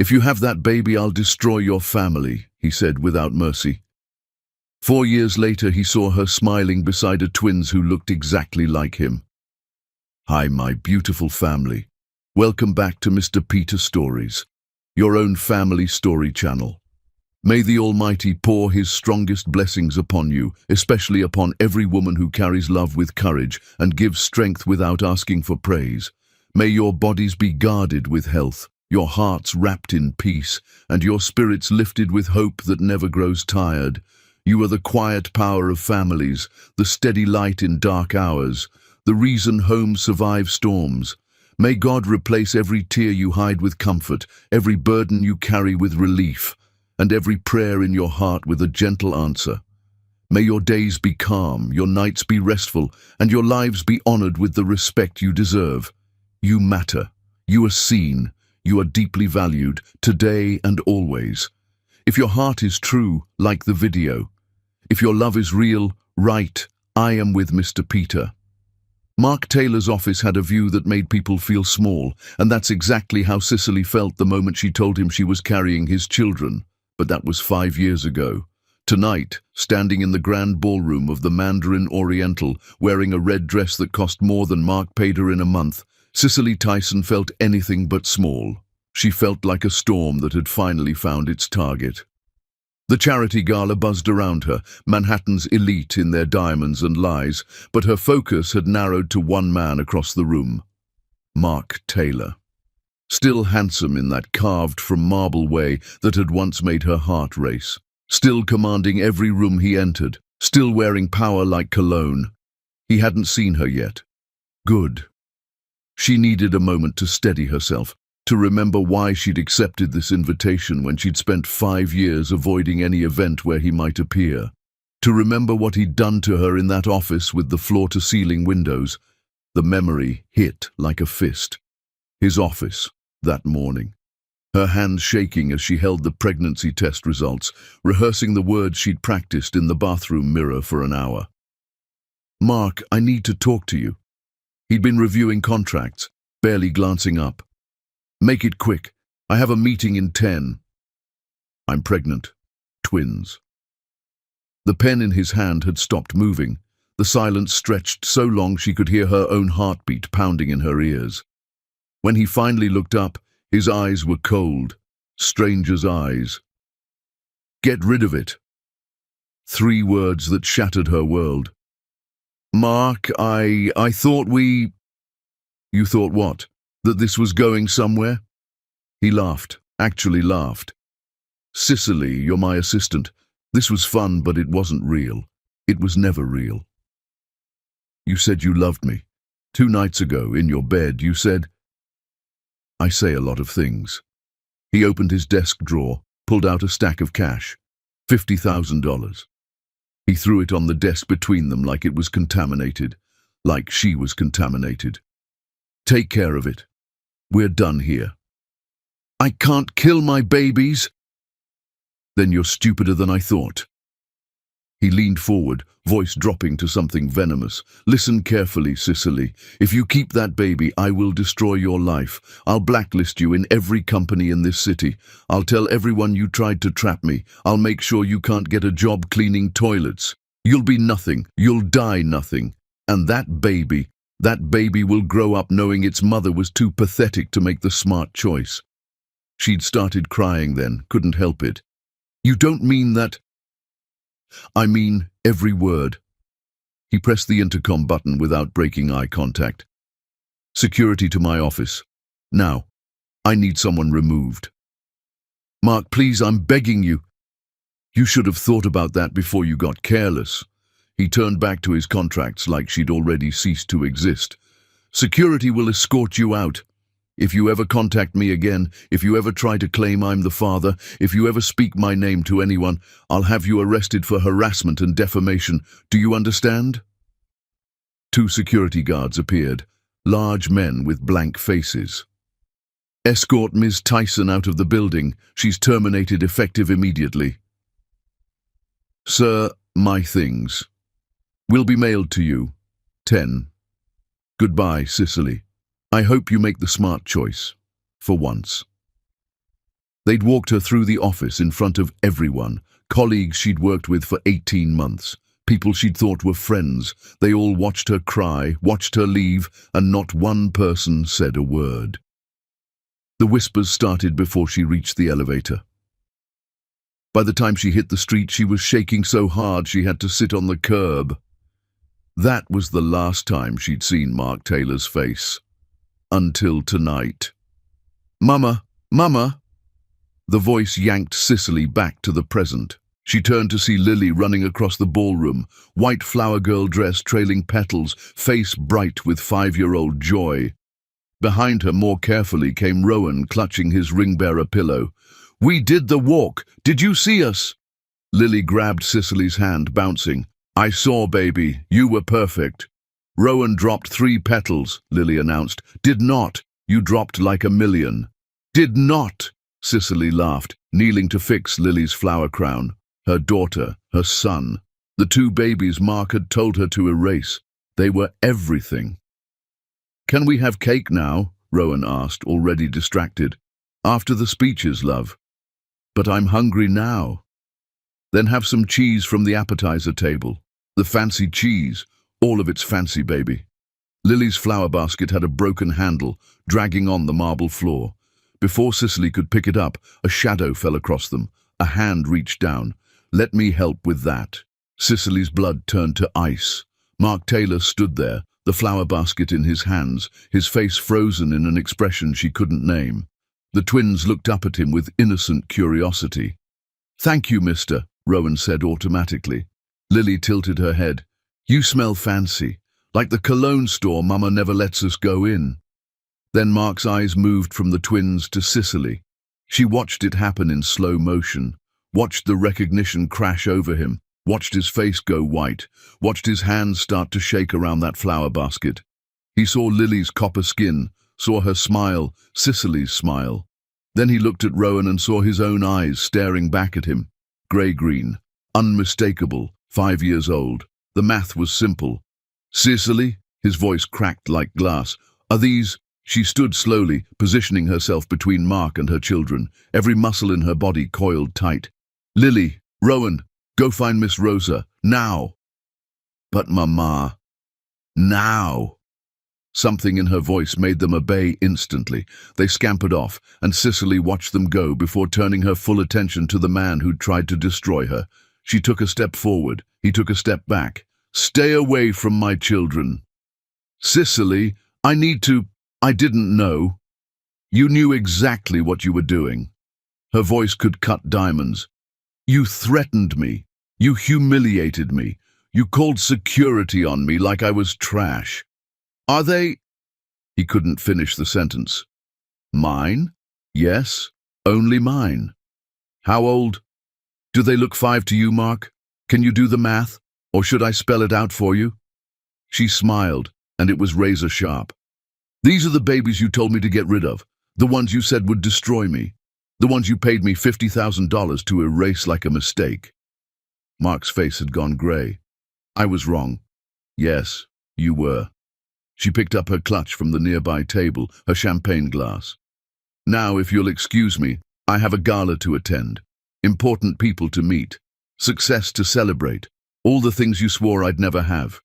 "If you have that baby, I'll destroy your family," he said without mercy. 4 years later, he saw her smiling beside a twins who looked exactly like him. "Hi, my beautiful family. Welcome back to Mr. Peter Stories, your own family story channel. May the Almighty pour His strongest blessings upon you, especially upon every woman who carries love with courage and gives strength without asking for praise. May your bodies be guarded with health, your hearts wrapped in peace, and your spirits lifted with hope that never grows tired. You are the quiet power of families, the steady light in dark hours, the reason homes survive storms. May God replace every tear you hide with comfort, every burden you carry with relief, and every prayer in your heart with a gentle answer. May your days be calm, your nights be restful, and your lives be honored with the respect you deserve. You matter. You are seen. You are deeply valued, today and always. If your heart is true, like the video. If your love is real, write, "I am with Mr. Peter." Mark Taylor's office had a view that made people feel small, and that's exactly how Cicely felt the moment she told him she was carrying his children. But that was 5 years ago. Tonight, standing in the grand ballroom of the Mandarin Oriental, wearing a red dress that cost more than Mark paid her in a month, Cicely Tyson felt anything but small. She felt like a storm that had finally found its target. The charity gala buzzed around her, Manhattan's elite in their diamonds and lies, but her focus had narrowed to one man across the room. Mark Taylor. Still handsome in that carved-from marble way that had once made her heart race. Still commanding every room he entered. Still wearing power like cologne. He hadn't seen her yet. Good. She needed a moment to steady herself, to remember why she'd accepted this invitation when she'd spent 5 years avoiding any event where he might appear. To remember what he'd done to her in that office with the floor-to-ceiling windows. The memory hit like a fist. His office, that morning. Her hands shaking as she held the pregnancy test results, rehearsing the words she'd practiced in the bathroom mirror for an hour. "Mark, I need to talk to you." He'd been reviewing contracts, barely glancing up. "Make it quick. I have a meeting in 10. "I'm pregnant. Twins." The pen in his hand had stopped moving. The silence stretched so long she could hear her own heartbeat pounding in her ears. When he finally looked up, his eyes were cold, stranger's eyes. "Get rid of it." 3 words that shattered her world. "Mark, I thought we—" "You thought what? That this was going somewhere?" He laughed, actually laughed. "Cicely, you're my assistant. This was fun, but it wasn't real. It was never real. You said you loved me. 2 nights ago, in your bed, you said—" "I say a lot of things." He opened his desk drawer, pulled out a stack of cash. $50,000. He threw it on the desk between them like it was contaminated, like she was contaminated. "Take care of it. We're done here." "I can't kill my babies." "Then you're stupider than I thought." He leaned forward, voice dropping to something venomous. "Listen carefully, Cicely. If you keep that baby, I will destroy your life. I'll blacklist you in every company in this city. I'll tell everyone you tried to trap me. I'll make sure you can't get a job cleaning toilets. You'll be nothing. You'll die nothing. And that baby will grow up knowing its mother was too pathetic to make the smart choice." She'd started crying then, couldn't help it. "You don't mean that?" "I mean every word." He pressed the intercom button without breaking eye contact. "Security to my office. Now. I need someone removed." "Mark, please, I'm begging you." "You should have thought about that before you got careless." He turned back to his contracts like she'd already ceased to exist. "Security will escort you out. If you ever contact me again, if you ever try to claim I'm the father, if you ever speak my name to anyone, I'll have you arrested for harassment and defamation. Do you understand?" 2 security guards appeared, large men with blank faces. "Escort Ms. Tyson out of the building. She's terminated effective immediately." "Sir, my things will be mailed to you. 10. Goodbye, Cicely. I hope you make the smart choice, for once." They'd walked her through the office in front of everyone, colleagues she'd worked with for 18 months, people she'd thought were friends. They all watched her cry, watched her leave, and not one person said a word. The whispers started before she reached the elevator. By the time she hit the street, she was shaking so hard she had to sit on the curb. That was the last time she'd seen Mark Taylor's face. Until tonight. "Mama, Mama!" The voice yanked Cicely back to the present. She turned to see Lily running across the ballroom, white flower girl dress trailing petals, face bright with 5-year-old joy. Behind her, more carefully, came Rowan, clutching his ring-bearer pillow. "We did the walk. Did you see us?" Lily grabbed Cicely's hand, bouncing. "I saw, baby. You were perfect." "Rowan dropped 3 petals," Lily announced. "Did not. You dropped like a million." "Did not," Cicely laughed, kneeling to fix Lily's flower crown. Her daughter, her son, the 2 babies Mark had told her to erase. They were everything. "Can we have cake now?" Rowan asked, already distracted. "After the speeches, love." "But I'm hungry now." "Then have some cheese from the appetizer table. The fancy cheese, all of it's fancy, baby." Lily's flower basket had a broken handle, dragging on the marble floor. Before Cicely could pick it up, a shadow fell across them. A hand reached down. "Let me help with that." Cicely's blood turned to ice. Mark Taylor stood there, the flower basket in his hands, his face frozen in an expression she couldn't name. The twins looked up at him with innocent curiosity. "Thank you, mister," Rowan said automatically. Lily tilted her head. "You smell fancy, like the cologne store Mama never lets us go in." Then Mark's eyes moved from the twins to Cicely. She watched it happen in slow motion, watched the recognition crash over him, watched his face go white, watched his hands start to shake around that flower basket. He saw Lily's copper skin, saw her smile, Cicely's smile. Then he looked at Rowan and saw his own eyes staring back at him. Grey-green, unmistakable, 5 years old. The math was simple. "Cicely," his voice cracked like glass, "are these—" She stood slowly, positioning herself between Mark and her children, every muscle in her body coiled tight. "Lily, Rowan, go find Miss Rosa, now." "But Mama, now." Something in her voice made them obey instantly. They scampered off, and Cicely watched them go before turning her full attention to the man who'd tried to destroy her. She took a step forward. He took a step back. "Stay away from my children." "Cicely, I didn't know." "You knew exactly what you were doing." Her voice could cut diamonds. "You threatened me. You humiliated me. You called security on me like I was trash. Are they—" He couldn't finish the sentence. "Mine? Yes, only mine." "How old? Do they look 5 to you, Mark? Can you do the math? Or should I spell it out for you?" She smiled, and it was razor sharp. "These are the babies you told me to get rid of, the ones you said would destroy me, the ones you paid me $50,000 to erase like a mistake." Mark's face had gone grey. "I was wrong. Yes, you were." She picked up her clutch from the nearby table, her champagne glass. "Now, if you'll excuse me, I have a gala to attend, important people to meet, success to celebrate, all the things you swore I'd never have."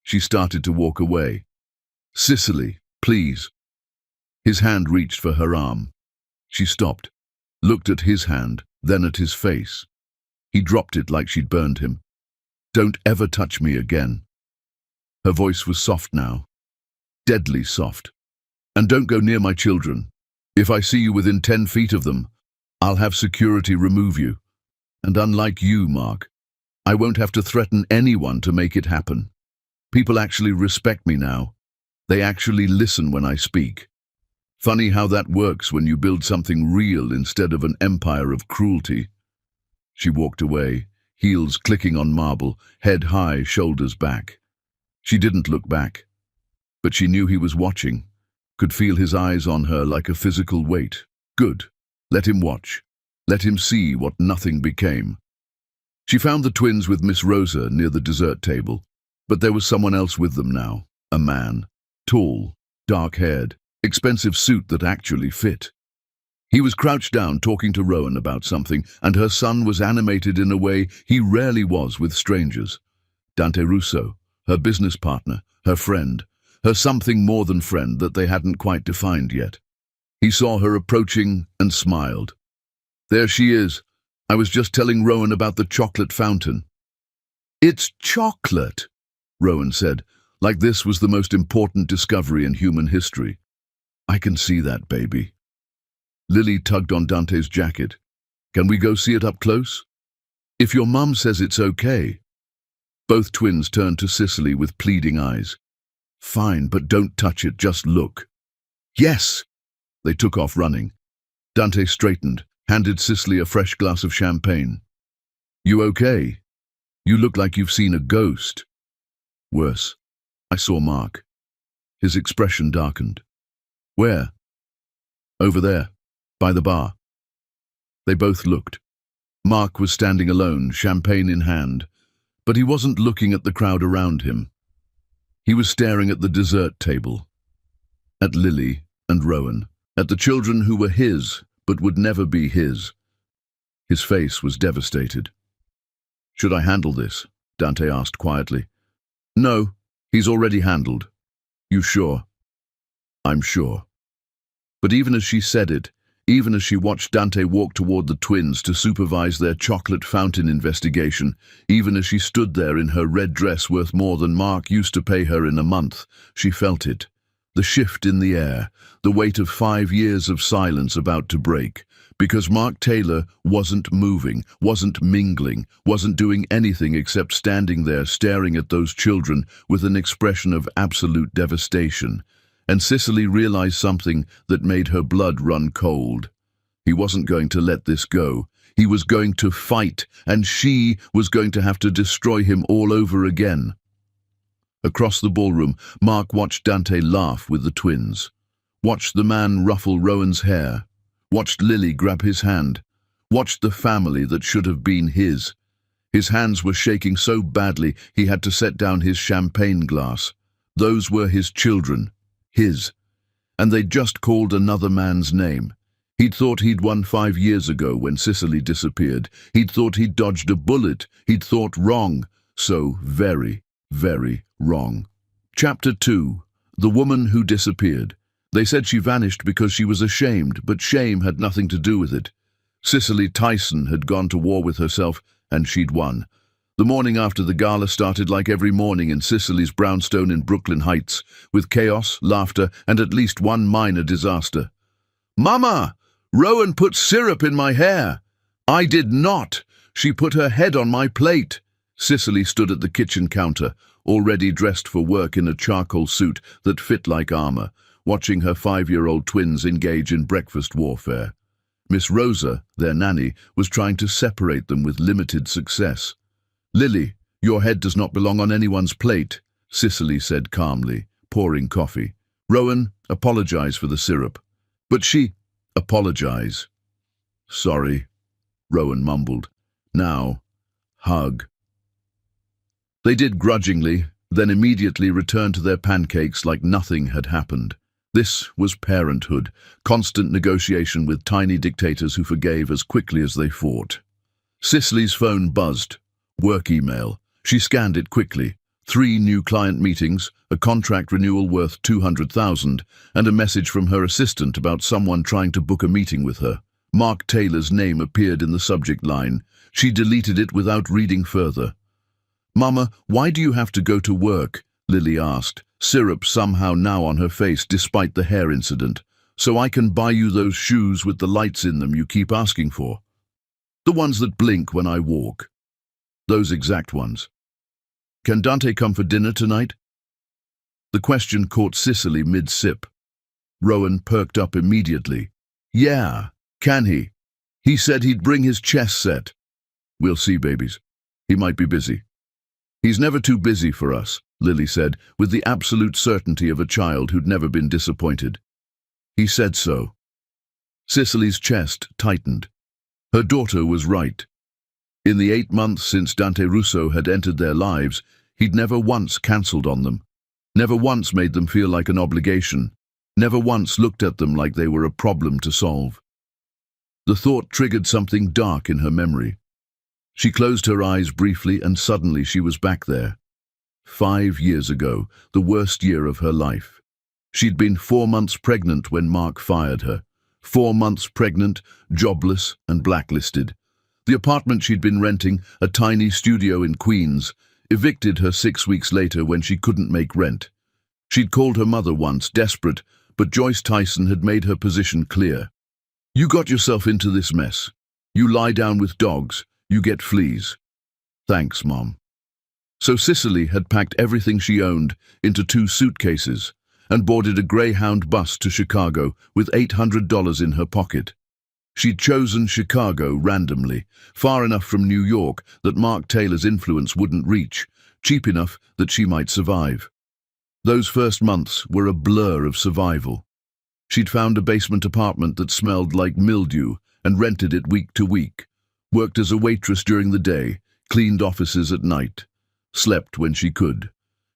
She started to walk away. "Cicely, please." His hand reached for her arm. She stopped, looked at his hand, then at his face. He dropped it like she'd burned him. "Don't ever touch me again." Her voice was soft now, deadly soft. "And don't go near my children. If I see you within 10 feet of them, I'll have security remove you. And unlike you, Mark, I won't have to threaten anyone to make it happen. People actually respect me now. They actually listen when I speak. Funny how that works when you build something real instead of an empire of cruelty." She walked away, heels clicking on marble, head high, shoulders back. She didn't look back, but she knew he was watching, could feel his eyes on her like a physical weight. Good. Let him watch. Let him see what nothing became. She found the twins with Miss Rosa near the dessert table, but there was someone else with them now, a man. Tall, dark-haired, expensive suit that actually fit. He was crouched down talking to Rowan about something, and her son was animated in a way he rarely was with strangers. Dante Russo, her business partner, her friend, her something more than friend that they hadn't quite defined yet. He saw her approaching and smiled. "There she is. I was just telling Rowan about the chocolate fountain." "It's chocolate," Rowan said, like this was the most important discovery in human history. "I can see that, baby." Lily tugged on Dante's jacket. "Can we go see it up close?" "If your mum says it's okay." Both twins turned to Cicely with pleading eyes. "Fine, but don't touch it, just look." "Yes!" They took off running. Dante straightened, handed Cicely a fresh glass of champagne. "You okay? You look like you've seen a ghost." "Worse. I saw Mark." His expression darkened. "Where?" "Over there, by the bar." They both looked. Mark was standing alone, champagne in hand, but he wasn't looking at the crowd around him. He was staring at the dessert table, at Lily and Rowan, at the children who were his but would never be his. His face was devastated. "Should I handle this?" Dante asked quietly. "No, he's already handled." "You sure?" "I'm sure." But even as she said it, even as she watched Dante walk toward the twins to supervise their chocolate fountain investigation, even as she stood there in her red dress worth more than Mark used to pay her in a month, she felt it. The shift in the air, the weight of 5 years of silence about to break, because Mark Taylor wasn't moving, wasn't mingling, wasn't doing anything except standing there staring at those children with an expression of absolute devastation. And Cicely realized something that made her blood run cold. He wasn't going to let this go. He was going to fight, and she was going to have to destroy him all over again. Across the ballroom, Mark watched Dante laugh with the twins, watched the man ruffle Rowan's hair, watched Lily grab his hand, watched the family that should have been his. His hands were shaking so badly he had to set down his champagne glass. Those were his children, his. And they'd just called another man's name. He'd thought he'd won 5 years ago when Cicely disappeared. He'd thought he'd dodged a bullet. He'd thought wrong. So very, very wrong. Chapter 2. The Woman Who Disappeared. They said she vanished because she was ashamed, but shame had nothing to do with it. Cicely Tyson had gone to war with herself, and she'd won. The morning after the gala started like every morning in Cicely's brownstone in Brooklyn Heights, with chaos, laughter, and at least one minor disaster. "Mama! Rowan put syrup in my hair." "I did not. She put her head on my plate." Cicely stood at the kitchen counter, already dressed for work in a charcoal suit that fit like armor, watching her 5-year-old twins engage in breakfast warfare. Miss Rosa, their nanny, was trying to separate them with limited success. "Lily, your head does not belong on anyone's plate," Cicely said calmly, pouring coffee. "Rowan, apologize for the syrup." "But she—" "Apologize." "Sorry," Rowan mumbled. "Now, hug." They did grudgingly, then immediately returned to their pancakes like nothing had happened. This was parenthood, constant negotiation with tiny dictators who forgave as quickly as they fought. Cicely's phone buzzed. Work email. She scanned it quickly. 3 new client meetings, a contract renewal worth $200,000, and a message from her assistant about someone trying to book a meeting with her. Mark Taylor's name appeared in the subject line. She deleted it without reading further. "Mama, why do you have to go to work?" Lily asked, syrup somehow now on her face despite the hair incident. "So I can buy you those shoes with the lights in them you keep asking for. The ones that blink when I walk. Those exact ones. Can Dante come for dinner tonight?" The question caught Cicely mid-sip. Rowan perked up immediately. "Yeah, can he? He said he'd bring his chess set." "We'll see, babies. He might be busy." "He's never too busy for us," Lily said, with the absolute certainty of a child who'd never been disappointed. "He said so." Cicely's chest tightened. Her daughter was right. In the 8 months since Dante Russo had entered their lives, he'd never once cancelled on them, never once made them feel like an obligation, never once looked at them like they were a problem to solve. The thought triggered something dark in her memory. She closed her eyes briefly and suddenly she was back there. 5 years ago, the worst year of her life. She'd been 4 months pregnant when Mark fired her. 4 months pregnant, jobless and blacklisted. The apartment she'd been renting, a tiny studio in Queens, evicted her 6 weeks later when she couldn't make rent. She'd called her mother once, desperate, but Joyce Tyson had made her position clear. You got yourself into this mess. You lie down with dogs, you get fleas. Thanks, Mom. So Cicely had packed everything she owned into 2 suitcases and boarded a Greyhound bus to Chicago with $800 in her pocket. She'd chosen Chicago randomly, far enough from New York that Mark Taylor's influence wouldn't reach, cheap enough that she might survive. Those first months were a blur of survival. She'd found a basement apartment that smelled like mildew and rented it week to week, worked as a waitress during the day, cleaned offices at night, slept when she could,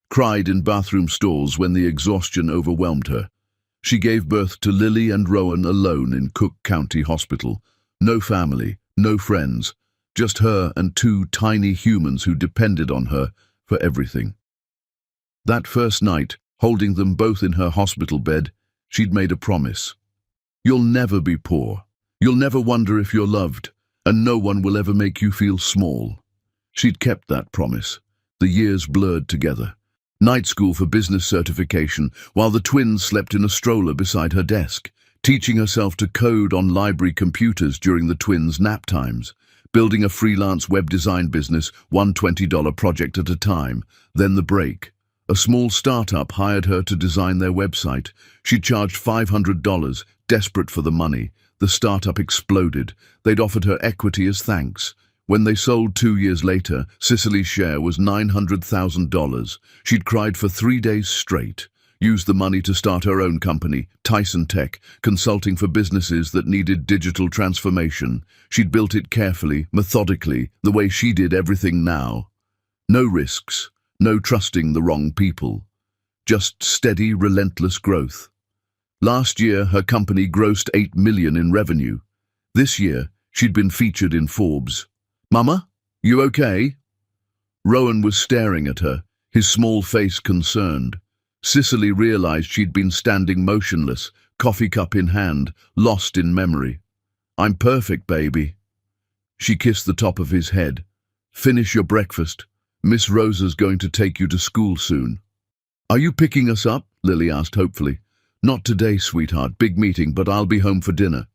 cried in bathroom stalls when the exhaustion overwhelmed her. She gave birth to Lily and Rowan alone in Cook County Hospital. No family, no friends, just her and 2 tiny humans who depended on her for everything. That first night, holding them both in her hospital bed, she'd made a promise. You'll never be poor. You'll never wonder if you're loved, and no one will ever make you feel small. She'd kept that promise. The years blurred together. Night school for business certification, while the twins slept in a stroller beside her desk, teaching herself to code on library computers during the twins' nap times, building a freelance web design business, one $20 project at a time, then the break. A small startup hired her to design their website. She charged $500, desperate for the money. The startup exploded. They'd offered her equity as thanks. When they sold 2 years later, Cicely's share was $900,000. She'd cried for 3 days straight, used the money to start her own company, Tyson Tech, consulting for businesses that needed digital transformation. She'd built it carefully, methodically, the way she did everything now. No risks, no trusting the wrong people. Just steady, relentless growth. Last year, her company grossed $8 million in revenue. This year, she'd been featured in Forbes. Mama, you okay? Rowan was staring at her, his small face concerned. Cicely realized she'd been standing motionless, coffee cup in hand, lost in memory. I'm perfect, baby. She kissed the top of his head. Finish your breakfast. Miss Rosa's going to take you to school soon. Are you picking us up? Lily asked hopefully. Not today, sweetheart. Big meeting, but I'll be home for dinner.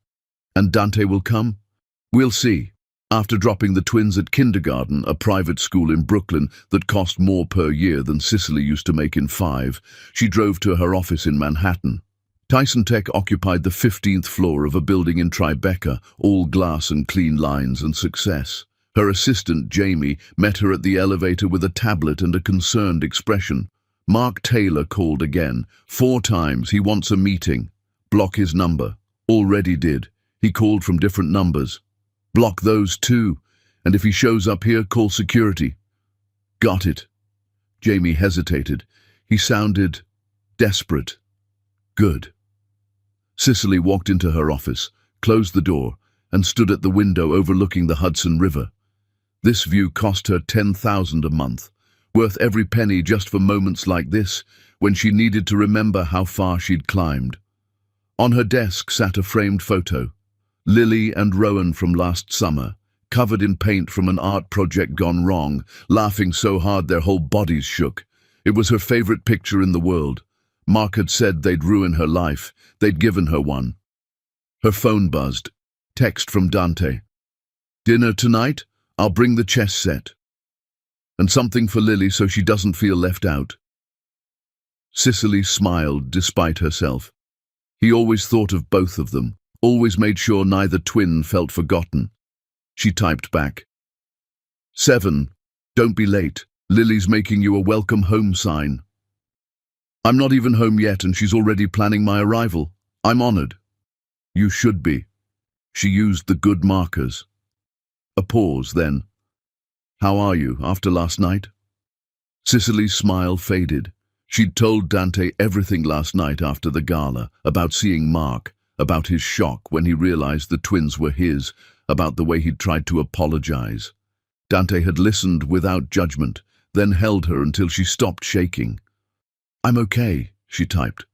And Dante will come? We'll see. After dropping the twins at kindergarten, a private school in Brooklyn that cost more per year than Cicely used to make in 5, she drove to her office in Manhattan. Tyson Tech occupied the 15th floor of a building in Tribeca, all glass and clean lines and success. Her assistant, Jamie, met her at the elevator with a tablet and a concerned expression. Mark Taylor called again. 4 times. He wants a meeting. Block his number. Already did. He called from different numbers. Block those too, and if he shows up here, call security. Got it. Jamie hesitated. He sounded desperate. Good. Cicely walked into her office, closed the door, and stood at the window overlooking the Hudson River. This view cost her $10,000 a month, worth every penny just for moments like this, when she needed to remember how far she'd climbed. On her desk sat a framed photo. Lily and Rowan from last summer, covered in paint from an art project gone wrong, laughing so hard their whole bodies shook. It was her favorite picture in the world. Mark had said they'd ruin her life. They'd given her one. Her phone buzzed. Text from Dante. Dinner tonight? I'll bring the chess set. And something for Lily so she doesn't feel left out. Cicely smiled despite herself. He always thought of both of them. Always made sure neither twin felt forgotten. She typed back. 7. Don't be late. Lily's making you a welcome home sign. I'm not even home yet and she's already planning my arrival. I'm honored. You should be. She used the good markers. A pause, then. How are you after last night? Cicely's smile faded. She'd told Dante everything last night after the gala, about seeing Mark, about his shock when he realized the twins were his, about the way he'd tried to apologize. Dante had listened without judgment, then held her until she stopped shaking. "I'm okay," she typed.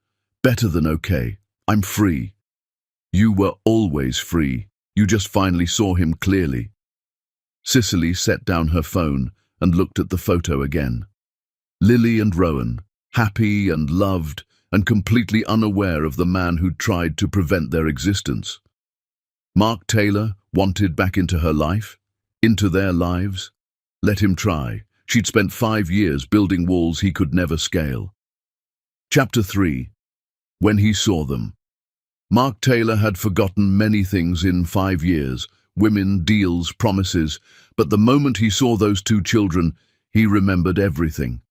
"Better than okay. I'm free." "You were always free. You just finally saw him clearly." Cicely set down her phone and looked at the photo again. Lily and Rowan, happy and loved and completely unaware of the man who'd tried to prevent their existence. Mark Taylor wanted back into her life, into their lives. Let him try. She'd spent 5 years building walls he could never scale. Chapter 3. When he saw them. Mark Taylor had forgotten many things in 5 years, women, deals, promises, but the moment he saw those 2 children, he remembered everything.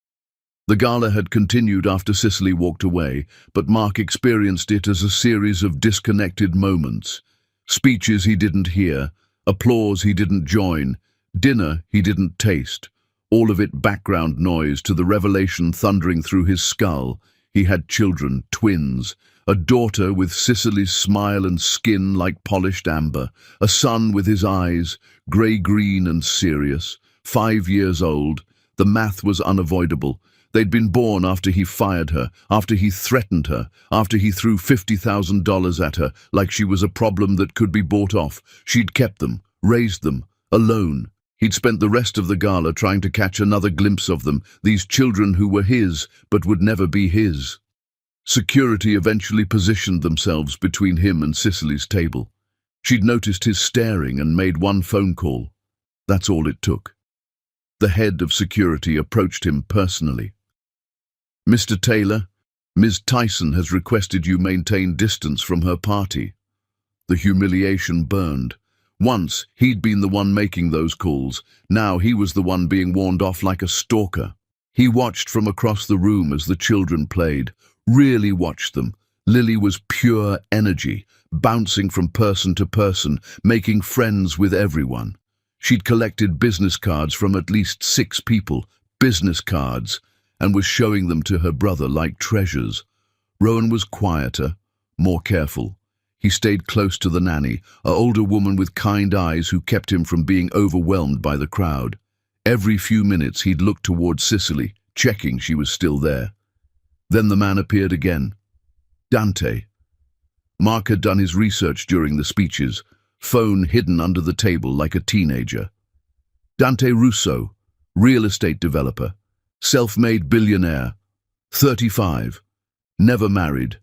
The gala had continued after Cicely walked away, but Mark experienced it as a series of disconnected moments. Speeches he didn't hear, applause he didn't join, dinner he didn't taste, all of it background noise to the revelation thundering through his skull. He had children, twins, a daughter with Cicely's smile and skin like polished amber, a son with his eyes, grey-green and serious, 5 years old. The math was unavoidable. They'd been born after he fired her, after he threatened her, after he threw $50,000 at her like she was a problem that could be bought off. She'd kept them, raised them, alone. He'd spent the rest of the gala trying to catch another glimpse of them, these children who were his but would never be his. Security eventually positioned themselves between him and Cicely's table. She'd noticed his staring and made one phone call. That's all it took. The head of security approached him personally. "Mr. Taylor, Ms. Tyson has requested you maintain distance from her party." The humiliation burned. Once, he'd been the one making those calls. Now he was the one being warned off like a stalker. He watched from across the room as the children played. Really watched them. Lily was pure energy, bouncing from person to person, making friends with everyone. She'd collected business cards from at least 6 people, business cards, and was showing them to her brother like treasures. Rowan was quieter, more careful. He stayed close to the nanny, an older woman with kind eyes who kept him from being overwhelmed by the crowd. Every few minutes he'd look towards Cicely, checking she was still there. Then the man appeared again. Dante. Mark had done his research during the speeches, phone hidden under the table like a teenager. Dante Russo, real estate developer, self-made billionaire, 35, never married,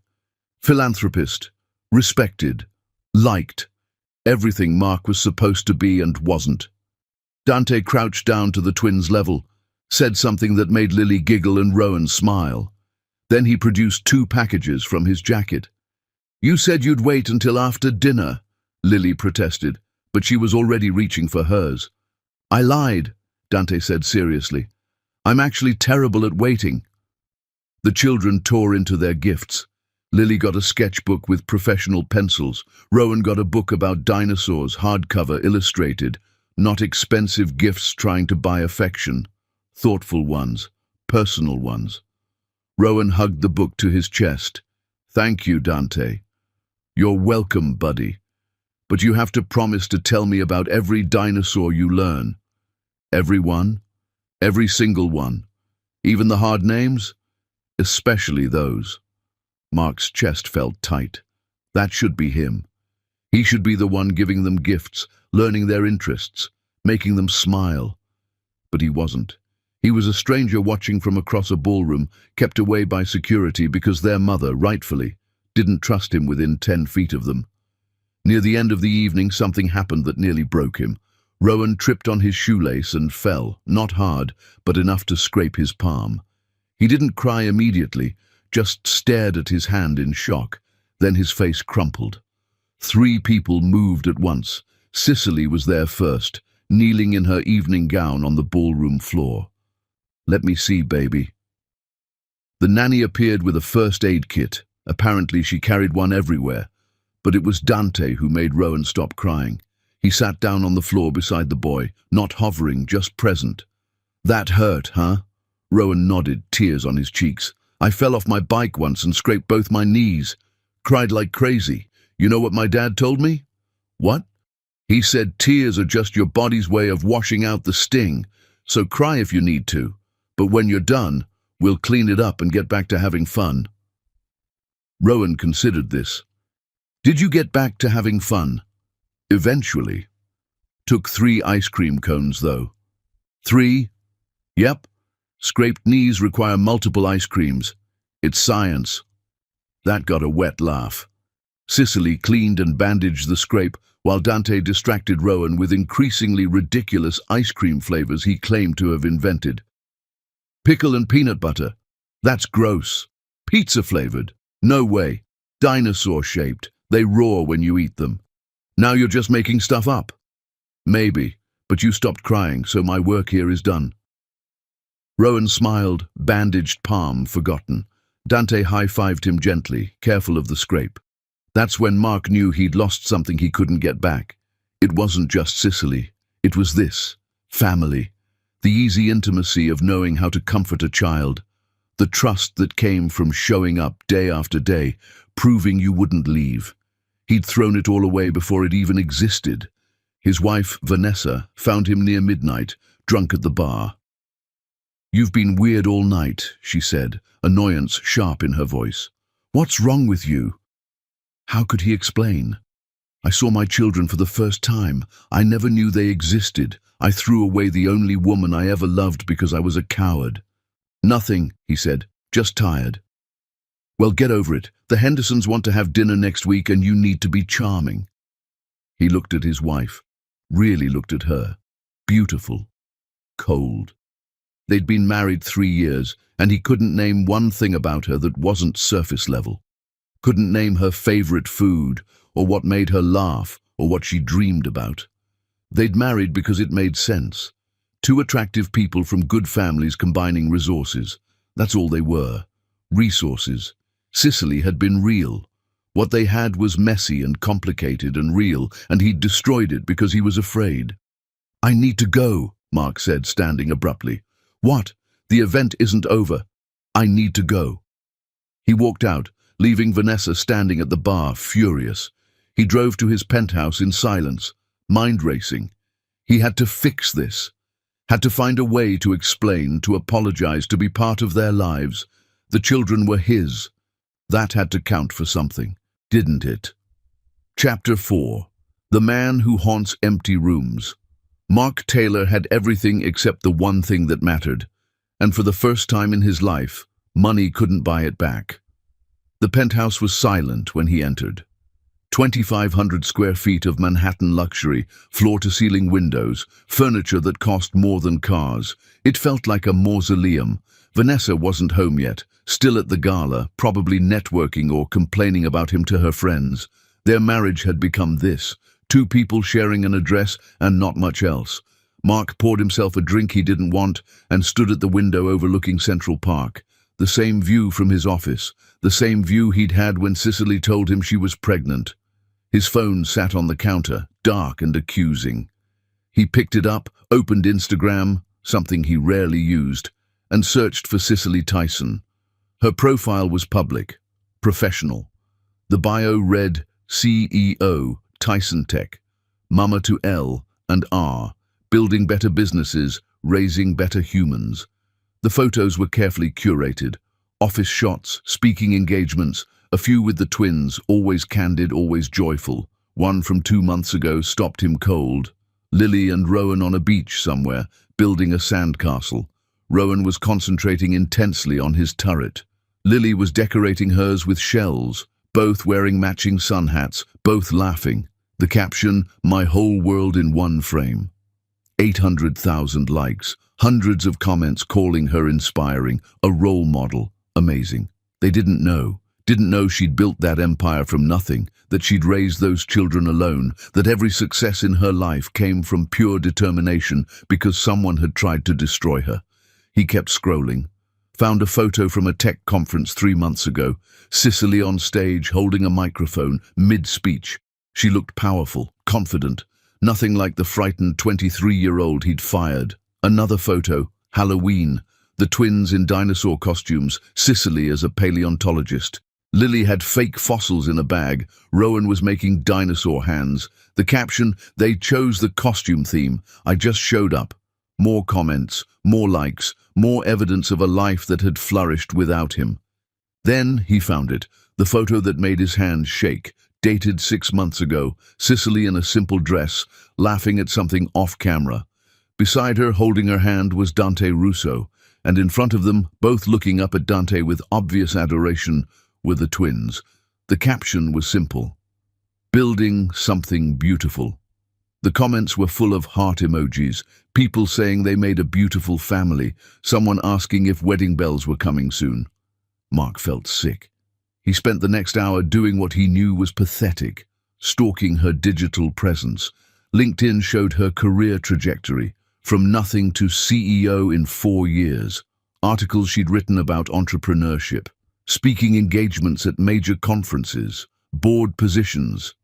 philanthropist, respected, liked, everything Mark was supposed to be and wasn't. Dante crouched down to the twins' level, said something that made Lily giggle and Rowan smile. Then he produced 2 packages from his jacket. "You said you'd wait until after dinner," Lily protested, but she was already reaching for hers. "I lied," Dante said seriously. "I'm actually terrible at waiting." The children tore into their gifts. Lily got a sketchbook with professional pencils. Rowan got a book about dinosaurs, hardcover, illustrated. Not expensive gifts trying to buy affection. Thoughtful ones, personal ones. Rowan hugged the book to his chest. "Thank you, Dante." "You're welcome, buddy. But you have to promise to tell me about every dinosaur you learn." "Every one? Every single one? Even the hard names?" "Especially those." Mark's chest felt tight. That should be him. He should be the one giving them gifts, learning their interests, making them smile. But he wasn't. He was a stranger watching from across a ballroom, kept away by security because their mother, rightfully, didn't trust him within 10 feet of them. Near the end of the evening, something happened that nearly broke him. Rowan tripped on his shoelace and fell, not hard, but enough to scrape his palm. He didn't cry immediately, just stared at his hand in shock. Then his face crumpled. 3 people moved at once. Cicely was there first, kneeling in her evening gown on the ballroom floor. "Let me see, baby." The nanny appeared with a first aid kit. Apparently she carried one everywhere. But it was Dante who made Rowan stop crying. He sat down on the floor beside the boy, not hovering, just present. "That hurt, huh?" Rowan nodded, tears on his cheeks. "I fell off my bike once and scraped both my knees. Cried like crazy. You know what my dad told me? What? He said tears are just your body's way of washing out the sting, so cry if you need to. But when you're done, we'll clean it up and get back to having fun. Rowan considered this. Did you get back to having fun? Eventually. Took 3 ice cream cones, though. 3? Yep. Scraped knees require multiple ice creams. It's science. That got a wet laugh. Cicely cleaned and bandaged the scrape, while Dante distracted Rowan with increasingly ridiculous ice cream flavors he claimed to have invented. Pickle and peanut butter. That's gross. Pizza-flavored. No way. Dinosaur-shaped. They roar when you eat them. Now you're just making stuff up. Maybe, but you stopped crying, so my work here is done. Rowan smiled, bandaged palm forgotten. Dante high-fived him gently, careful of the scrape. That's when Mark knew he'd lost something he couldn't get back. It wasn't just Cicely. It was this. Family. The easy intimacy of knowing how to comfort a child. The trust that came from showing up day after day, proving you wouldn't leave. He'd thrown it all away before it even existed. His wife, Vanessa, found him near midnight, drunk at the bar. "You've been weird all night," she said, annoyance sharp in her voice. "What's wrong with you?" How could he explain? "I saw my children for the first time. I never knew they existed. I threw away the only woman I ever loved because I was a coward." "Nothing," he said, "just tired." "Well, get over it. The Hendersons want to have dinner next week and you need to be charming." He looked at his wife, really looked at her. Beautiful. Cold. They'd been married 3 years, and he couldn't name one thing about her that wasn't surface level. Couldn't name her favorite food, or what made her laugh, or what she dreamed about. They'd married because it made sense. 2 attractive people from good families combining resources. That's all they were. Resources. Cicely had been real. What they had was messy and complicated and real, and he'd destroyed it because he was afraid. "I need to go," Mark said, standing abruptly. "What? The event isn't over. I need to go." He walked out, leaving Vanessa standing at the bar, furious. He drove to his penthouse in silence, mind racing. He had to fix this. Had to find a way to explain, to apologize, to be part of their lives. The children were his. That had to count for something, didn't it? Chapter 4. The Man Who Haunts Empty Rooms. Mark Taylor had everything except the one thing that mattered, and for the first time in his life, money couldn't buy it back. The penthouse was silent when he entered. 2,500 square feet of Manhattan luxury, floor-to-ceiling windows, furniture that cost more than cars. It felt like a mausoleum. Vanessa wasn't home yet, still at the gala, probably networking or complaining about him to her friends. Their marriage had become this, 2 people sharing an address and not much else. Mark poured himself a drink he didn't want and stood at the window overlooking Central Park. The same view from his office, the same view he'd had when Cicely told him she was pregnant. His phone sat on the counter, dark and accusing. He picked it up, opened Instagram, something he rarely used, and searched for Cicely Tyson. Her profile was public, professional. The bio read CEO, Tyson Tech, Mama to L and R, building better businesses, raising better humans. The photos were carefully curated. Office shots, speaking engagements, a few with the twins, always candid, always joyful. One from 2 months ago stopped him cold. Lily and Rowan on a beach somewhere, building a sandcastle. Rowan was concentrating intensely on his turret. Lily was decorating hers with shells, both wearing matching sun hats, both laughing. The caption, "My whole world in one frame." 800,000 likes, hundreds of comments calling her inspiring, a role model, amazing. They didn't know she'd built that empire from nothing, that she'd raised those children alone, that every success in her life came from pure determination because someone had tried to destroy her. He kept scrolling. Found a photo from a tech conference 3 months ago. Cicely on stage, holding a microphone, mid-speech. She looked powerful, confident. Nothing like the frightened 23-year-old he'd fired. Another photo, Halloween. The twins in dinosaur costumes, Cicely as a paleontologist. Lily had fake fossils in a bag. Rowan was making dinosaur hands. The caption, "They chose the costume theme. I just showed up." More comments, more likes, more evidence of a life that had flourished without him. Then he found it, the photo that made his hands shake, dated 6 months ago, Cicely in a simple dress, laughing at something off-camera. Beside her, holding her hand, was Dante Russo, and in front of them, both looking up at Dante with obvious adoration, were the twins. The caption was simple: "Building something beautiful." The comments were full of heart emojis, people saying they made a beautiful family, someone asking if wedding bells were coming soon. Mark felt sick. He spent the next hour doing what he knew was pathetic, stalking her digital presence. LinkedIn showed her career trajectory, from nothing to CEO in 4 years. Articles she'd written about entrepreneurship, speaking engagements at major conferences, board positions.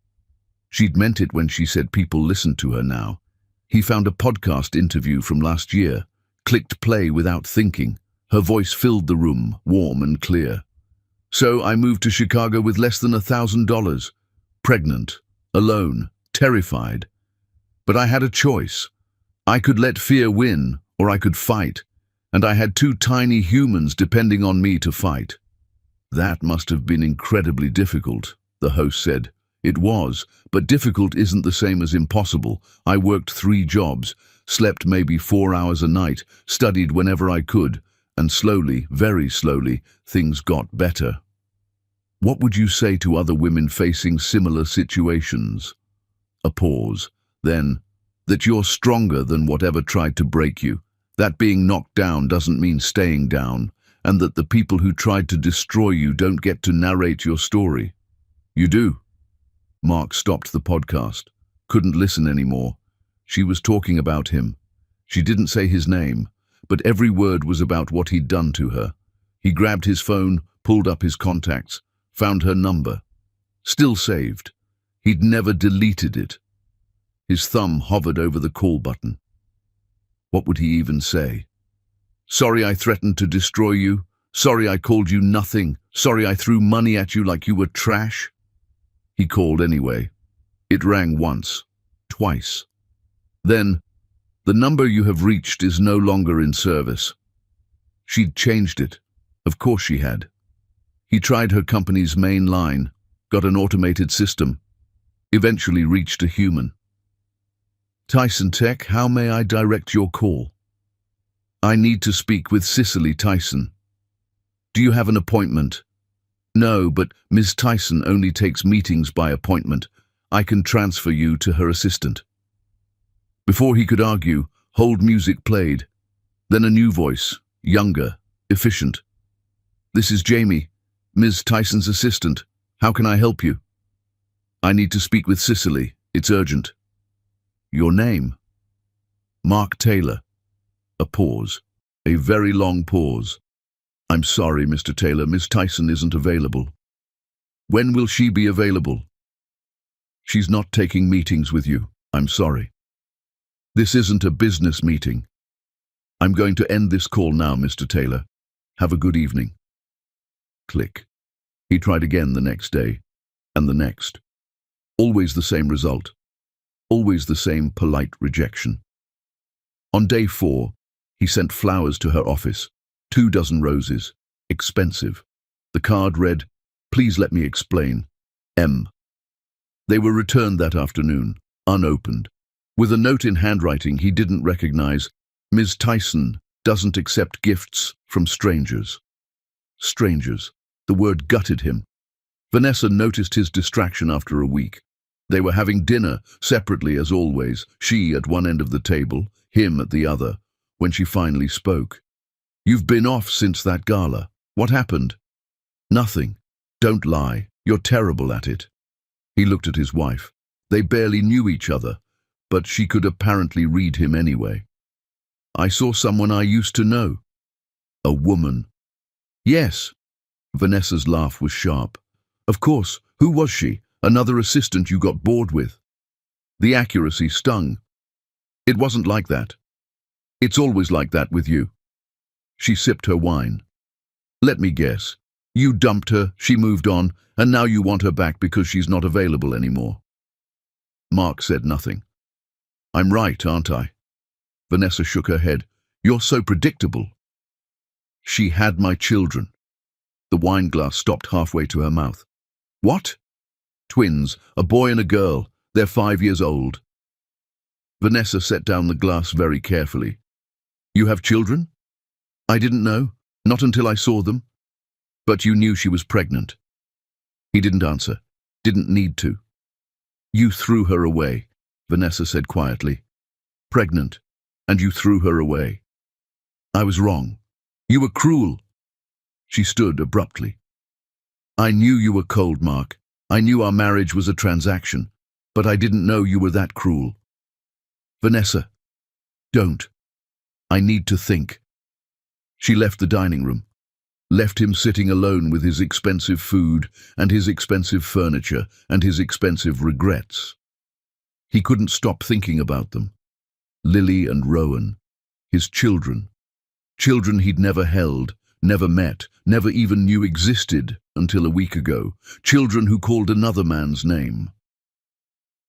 She'd meant it when she said people listened to her now. He found a podcast interview from last year, clicked play without thinking. Her voice filled the room, warm and clear. "So I moved to Chicago with less than $1,000, pregnant, alone, terrified. But I had a choice. I could let fear win, or I could fight, and I had 2 tiny humans depending on me to fight." "That must have been incredibly difficult," the host said. "It was, but difficult isn't the same as impossible. I worked 3 jobs, slept maybe 4 hours a night, studied whenever I could, and slowly, very slowly, things got better." What would you say to other women facing similar situations? A pause. Then, that you're stronger than whatever tried to break you, that being knocked down doesn't mean staying down, and that the people who tried to destroy you don't get to narrate your story. You do. Mark stopped the podcast, couldn't listen anymore. She was talking about him. She didn't say his name, but every word was about what he'd done to her. He grabbed his phone, pulled up his contacts, found her number. Still saved. He'd never deleted it. His thumb hovered over the call button. What would he even say? "Sorry I threatened to destroy you. Sorry I called you nothing. Sorry I threw money at you like you were trash." He called anyway. It rang once, twice. Then, "The number you have reached is no longer in service." She'd changed it. Of course she had. He tried her company's main line, got an automated system, eventually reached a human. "Tyson Tech, how may I direct your call?" "I need to speak with Cicely Tyson." "Do you have an appointment?" "No, but Ms. Tyson only takes meetings by appointment. I can transfer you to her assistant." Before he could argue, hold music played. Then a new voice, younger, efficient. "This is Jamie, Ms. Tyson's assistant. How can I help you?" "I need to speak with Cicely. It's urgent." "Your name?" "Mark Taylor." A pause. A very long pause. "I'm sorry, Mr. Taylor. Miss Tyson isn't available." "When will she be available?" "She's not taking meetings with you. I'm sorry." "This isn't a business meeting." "I'm going to end this call now, Mr. Taylor. Have a good evening." Click. He tried again the next day, and the next. Always the same result. Always the same polite rejection. On day 4, he sent flowers to her office, 2 dozen roses, expensive. The card read, "Please let me explain. M." They were returned that afternoon, unopened, with a note in handwriting he didn't recognize. "Ms. Tyson doesn't accept gifts from strangers." Strangers. The word gutted him. Vanessa noticed his distraction after a week. They were having dinner, separately as always, she at one end of the table, him at the other, when she finally spoke. "You've been off since that gala. What happened?" "Nothing. Don't lie. You're terrible at it." He looked at his wife. They barely knew each other, but she could apparently read him anyway. "I saw someone I used to know." "A woman?" "Yes." Vanessa's laugh was sharp. "Of course. Who was she? Another assistant you got bored with?" The accuracy stung. "It wasn't like that. It's always like that with you." She sipped her wine. "Let me guess. You dumped her, she moved on, and now you want her back because she's not available anymore. Mark said nothing. I'm right, aren't I? Vanessa shook her head. You're so predictable. She had my children. The wine glass stopped halfway to her mouth. What? Twins, a boy and a girl. They're 5 years old. Vanessa set down the glass very carefully. You have children? I didn't know, not until I saw them. But you knew she was pregnant. He didn't answer, didn't need to. You threw her away, Vanessa said quietly. Pregnant, and you threw her away. I was wrong. You were cruel. She stood abruptly. I knew you were cold, Mark. I knew our marriage was a transaction, but I didn't know you were that cruel. Vanessa, don't. I need to think. She left the dining room, left him sitting alone with his expensive food and his expensive furniture and his expensive regrets. He couldn't stop thinking about them. Lily and Rowan, his children. Children he'd never held, never met, never even knew existed until a week ago. Children who called another man's name.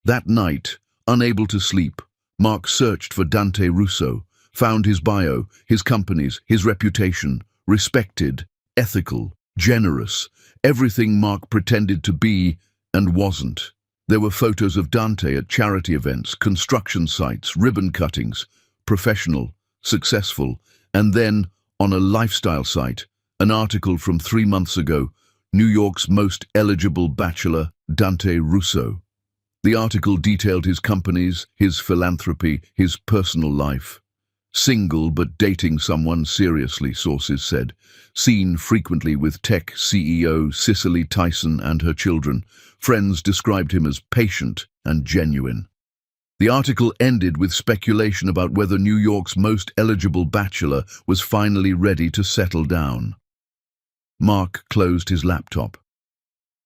That night, unable to sleep, Mark searched for Dante Russo, found his bio, his companies, his reputation, respected, ethical, generous, everything Mark pretended to be and wasn't. There were photos of Dante at charity events, construction sites, ribbon cuttings, professional, successful, and then, on a lifestyle site, an article from 3 months ago, New York's most eligible bachelor, Dante Russo. The article detailed his companies, his philanthropy, his personal life. Single but dating someone seriously, sources said. Seen frequently with tech CEO Cicely Tyson and her children. Friends described him as patient and genuine. The article ended with speculation about whether New York's most eligible bachelor was finally ready to settle down. Mark closed his laptop.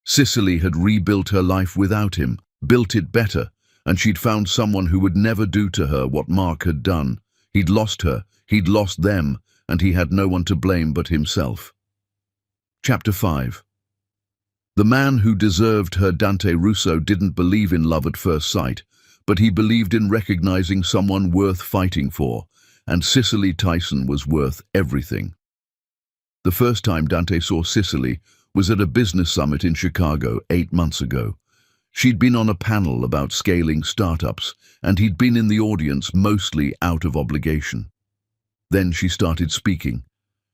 Cicely had rebuilt her life without him, built it better, and she'd found someone who would never do to her what Mark had done. He'd lost her, he'd lost them, and he had no one to blame but himself. Chapter 5. The man who deserved her, Dante Russo, didn't believe in love at first sight, but he believed in recognizing someone worth fighting for, and Cicely Tyson was worth everything. The first time Dante saw Cicely was at a business summit in Chicago 8 months ago. She'd been on a panel about scaling startups, and he'd been in the audience mostly out of obligation. Then she started speaking.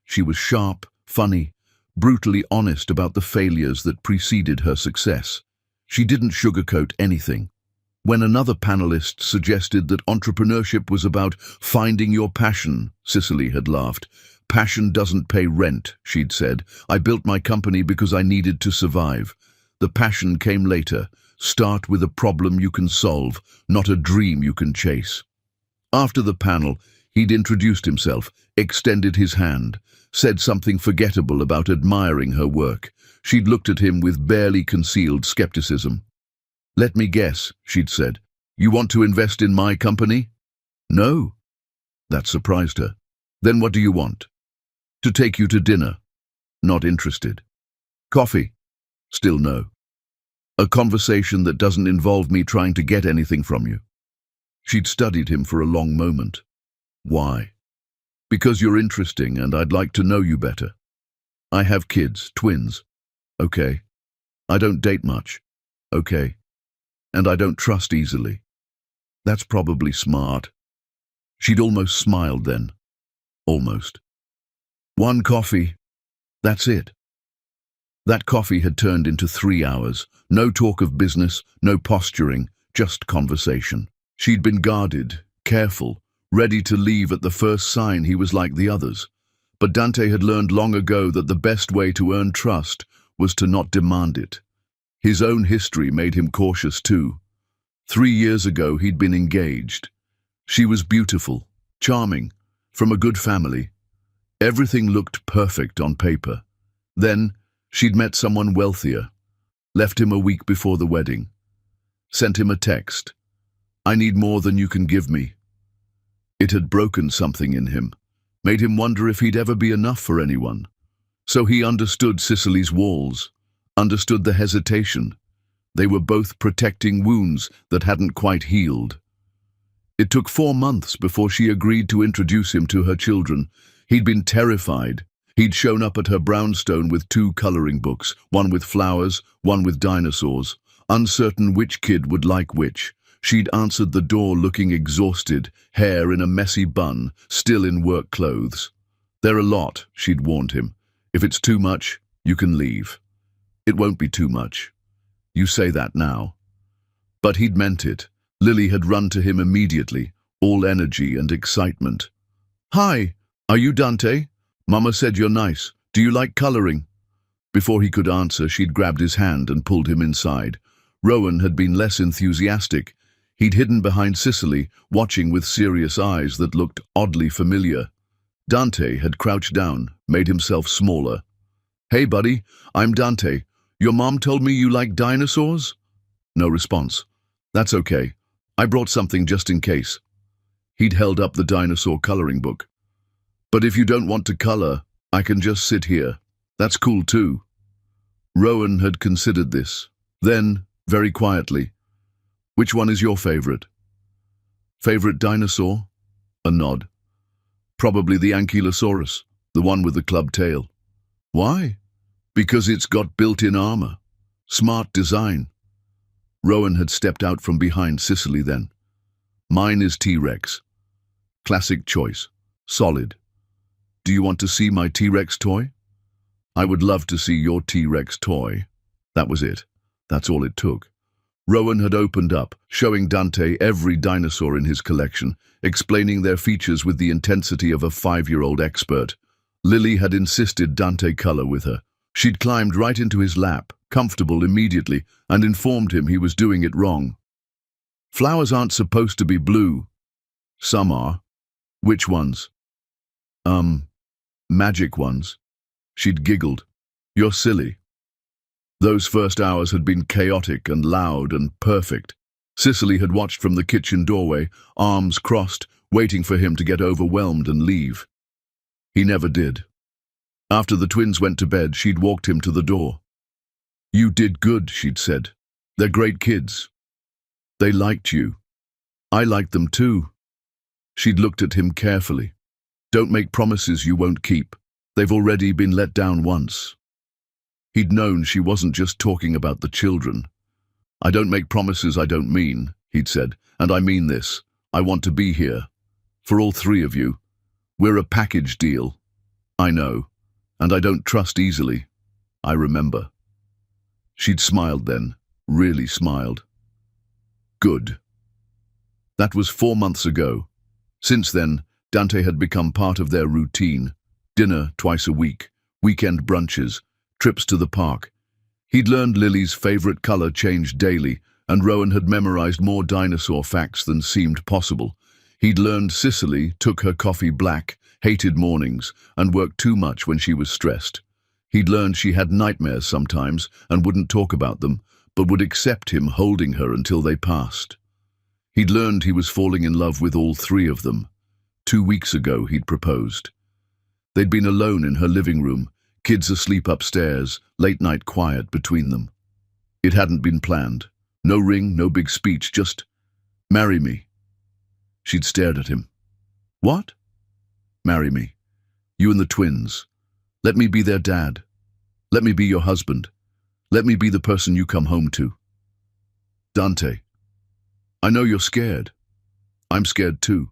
She was sharp, funny, brutally honest about the failures that preceded her success. She didn't sugarcoat anything. When another panelist suggested that entrepreneurship was about finding your passion, Cicely had laughed. Passion doesn't pay rent, she'd said. I built my company because I needed to survive. The passion came later. Start with a problem you can solve, not a dream you can chase. After the panel, he'd introduced himself, extended his hand, said something forgettable about admiring her work. She'd looked at him with barely concealed skepticism. Let me guess, she'd said. You want to invest in my company? No. That surprised her. Then what do you want? To take you to dinner. Not interested. Coffee? Still no. A conversation that doesn't involve me trying to get anything from you. She'd studied him for a long moment. Why? Because you're interesting and I'd like to know you better. I have kids, twins. Okay. I don't date much. Okay. And I don't trust easily. That's probably smart. She'd almost smiled then. Almost. 1 coffee. That's it. That coffee had turned into 3 hours. No talk of business, no posturing, just conversation. She'd been guarded, careful, ready to leave at the first sign he was like the others. But Dante had learned long ago that the best way to earn trust was to not demand it. His own history made him cautious too. 3 years ago he'd been engaged. She was beautiful, charming, from a good family. Everything looked perfect on paper. Then she'd met someone wealthier, left him a week before the wedding, sent him a text. I need more than you can give me. It had broken something in him, made him wonder if he'd ever be enough for anyone. So he understood Cicely's walls, understood the hesitation. They were both protecting wounds that hadn't quite healed. It took 4 months before she agreed to introduce him to her children. He'd been terrified. He'd shown up at her brownstone with 2 coloring books, one with flowers, one with dinosaurs, uncertain which kid would like which. She'd answered the door looking exhausted, hair in a messy bun, still in work clothes. "They're a lot," she'd warned him. "If it's too much, you can leave." "It won't be too much. You say that now." But he'd meant it. Lily had run to him immediately, all energy and excitement. "Hi, are you Dante? Mama said you're nice. Do you like coloring?" Before he could answer, she'd grabbed his hand and pulled him inside. Rowan had been less enthusiastic. He'd hidden behind Cicely, watching with serious eyes that looked oddly familiar. Dante had crouched down, made himself smaller. "Hey, buddy, I'm Dante. Your mom told me you like dinosaurs?" No response. "That's okay. I brought something just in case." He'd held up the dinosaur coloring book. "But if you don't want to color, I can just sit here. That's cool too." Rowan had considered this. Then, very quietly, "Which one is your favorite?" "Favorite dinosaur?" A nod. "Probably the Ankylosaurus, the one with the club tail." "Why?" "Because it's got built-in armor. Smart design." Rowan had stepped out from behind Cicely then. "Mine is T-Rex. Classic choice. Solid. Do you want to see my T-Rex toy?" "I would love to see your T-Rex toy." That was it. That's all it took. Rowan had opened up, showing Dante every dinosaur in his collection, explaining their features with the intensity of a 5-year-old expert. Lily had insisted Dante color with her. She'd climbed right into his lap, comfortable immediately, and informed him he was doing it wrong. "Flowers aren't supposed to be blue." "Some are." "Which ones?" Magic ones." She'd giggled. "You're silly." Those first hours had been chaotic and loud and perfect. Cicely had watched from the kitchen doorway, arms crossed, waiting for him to get overwhelmed and leave. He never did. After the twins went to bed, she'd walked him to the door. "You did good," she'd said. "They're great kids. They liked you. I liked them too." She'd looked at him carefully. "Don't make promises you won't keep. They've already been let down once." He'd known she wasn't just talking about the children. "I don't make promises I don't mean," he'd said, "and I mean this. I want to be here. For all 3 of you. We're a package deal. I know. And I don't trust easily. I remember." She'd smiled then, really smiled. "Good." That was 4 months ago. Since then, Dante had become part of their routine. Dinner twice a week, weekend brunches, trips to the park. He'd learned Lily's favorite color changed daily, and Rowan had memorized more dinosaur facts than seemed possible. He'd learned Cicely took her coffee black, hated mornings, and worked too much when she was stressed. He'd learned she had nightmares sometimes and wouldn't talk about them, but would accept him holding her until they passed. He'd learned he was falling in love with all 3 of them. 2 weeks ago he'd proposed. They'd been alone in her living room, kids asleep upstairs, late-night quiet between them. It hadn't been planned. No ring, no big speech, just, "Marry me." She'd stared at him. "What?" "Marry me. You and the twins. Let me be their dad. Let me be your husband. Let me be the person you come home to." "Dante, I know you're scared. I'm scared too.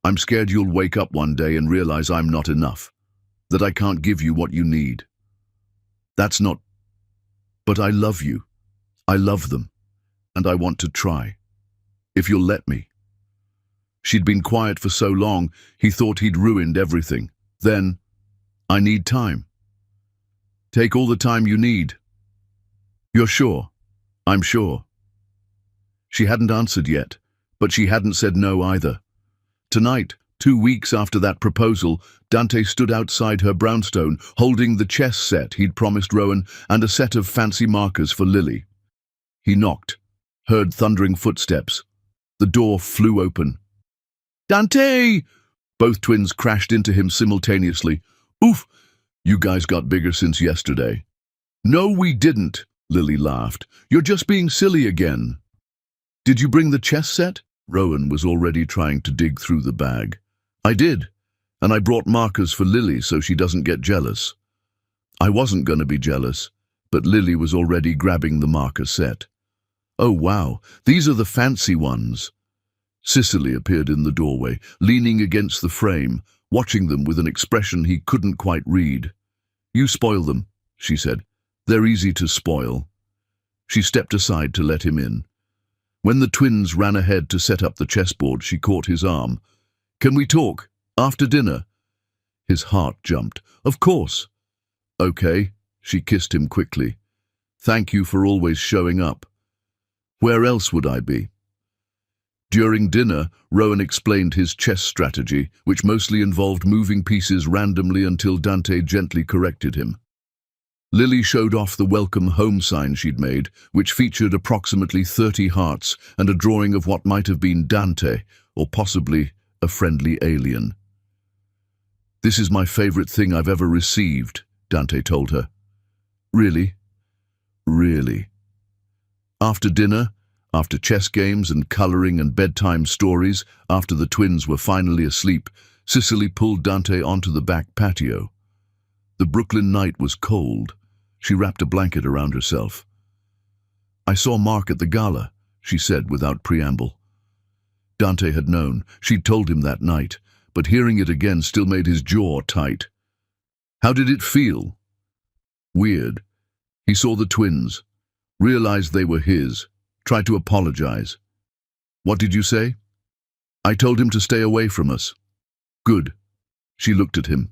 I'm scared you'll wake up one day and realize I'm not enough, that I can't give you what you need. That's not... But I love you. I love them. And I want to try. If you'll let me." She'd been quiet for so long, he thought he'd ruined everything. Then, "I need time." "Take all the time you need." "You're sure?" "I'm sure." She hadn't answered yet, but she hadn't said no either. Tonight, 2 weeks after that proposal, Dante stood outside her brownstone, holding the chess set he'd promised Rowan and a set of fancy markers for Lily. He knocked, heard thundering footsteps. The door flew open. "Dante!" Both twins crashed into him simultaneously. "Oof! You guys got bigger since yesterday. No, we didn't, Lily laughed. You're just being silly again. Did you bring the chess set? Rowan was already trying to dig through the bag. I did, and I brought markers for Lily so she doesn't get jealous. I wasn't going to be jealous, but Lily was already grabbing the marker set. Oh wow, these are the fancy ones. Cicely appeared in the doorway, leaning against the frame, watching them with an expression he couldn't quite read. You spoil them, she said. They're easy to spoil. She stepped aside to let him in. When the twins ran ahead to set up the chessboard, she caught his arm. Can we talk? After dinner? His heart jumped. Of course. Okay, she kissed him quickly. Thank you for always showing up. Where else would I be? During dinner, Rowan explained his chess strategy, which mostly involved moving pieces randomly until Dante gently corrected him. Lily showed off the welcome home sign she'd made, which featured approximately 30 hearts and a drawing of what might have been Dante, or possibly a friendly alien. This is my favorite thing I've ever received, Dante told her. Really? Really? After dinner, after chess games and coloring and bedtime stories, after the twins were finally asleep, Cicely pulled Dante onto the back patio. The Brooklyn night was cold. She wrapped a blanket around herself. I saw Mark at the gala, she said without preamble. Dante had known. She'd told him that night, but hearing it again still made his jaw tight. How did it feel? Weird. He saw the twins, realized they were his, tried to apologize. What did you say? I told him to stay away from us. Good. She looked at him.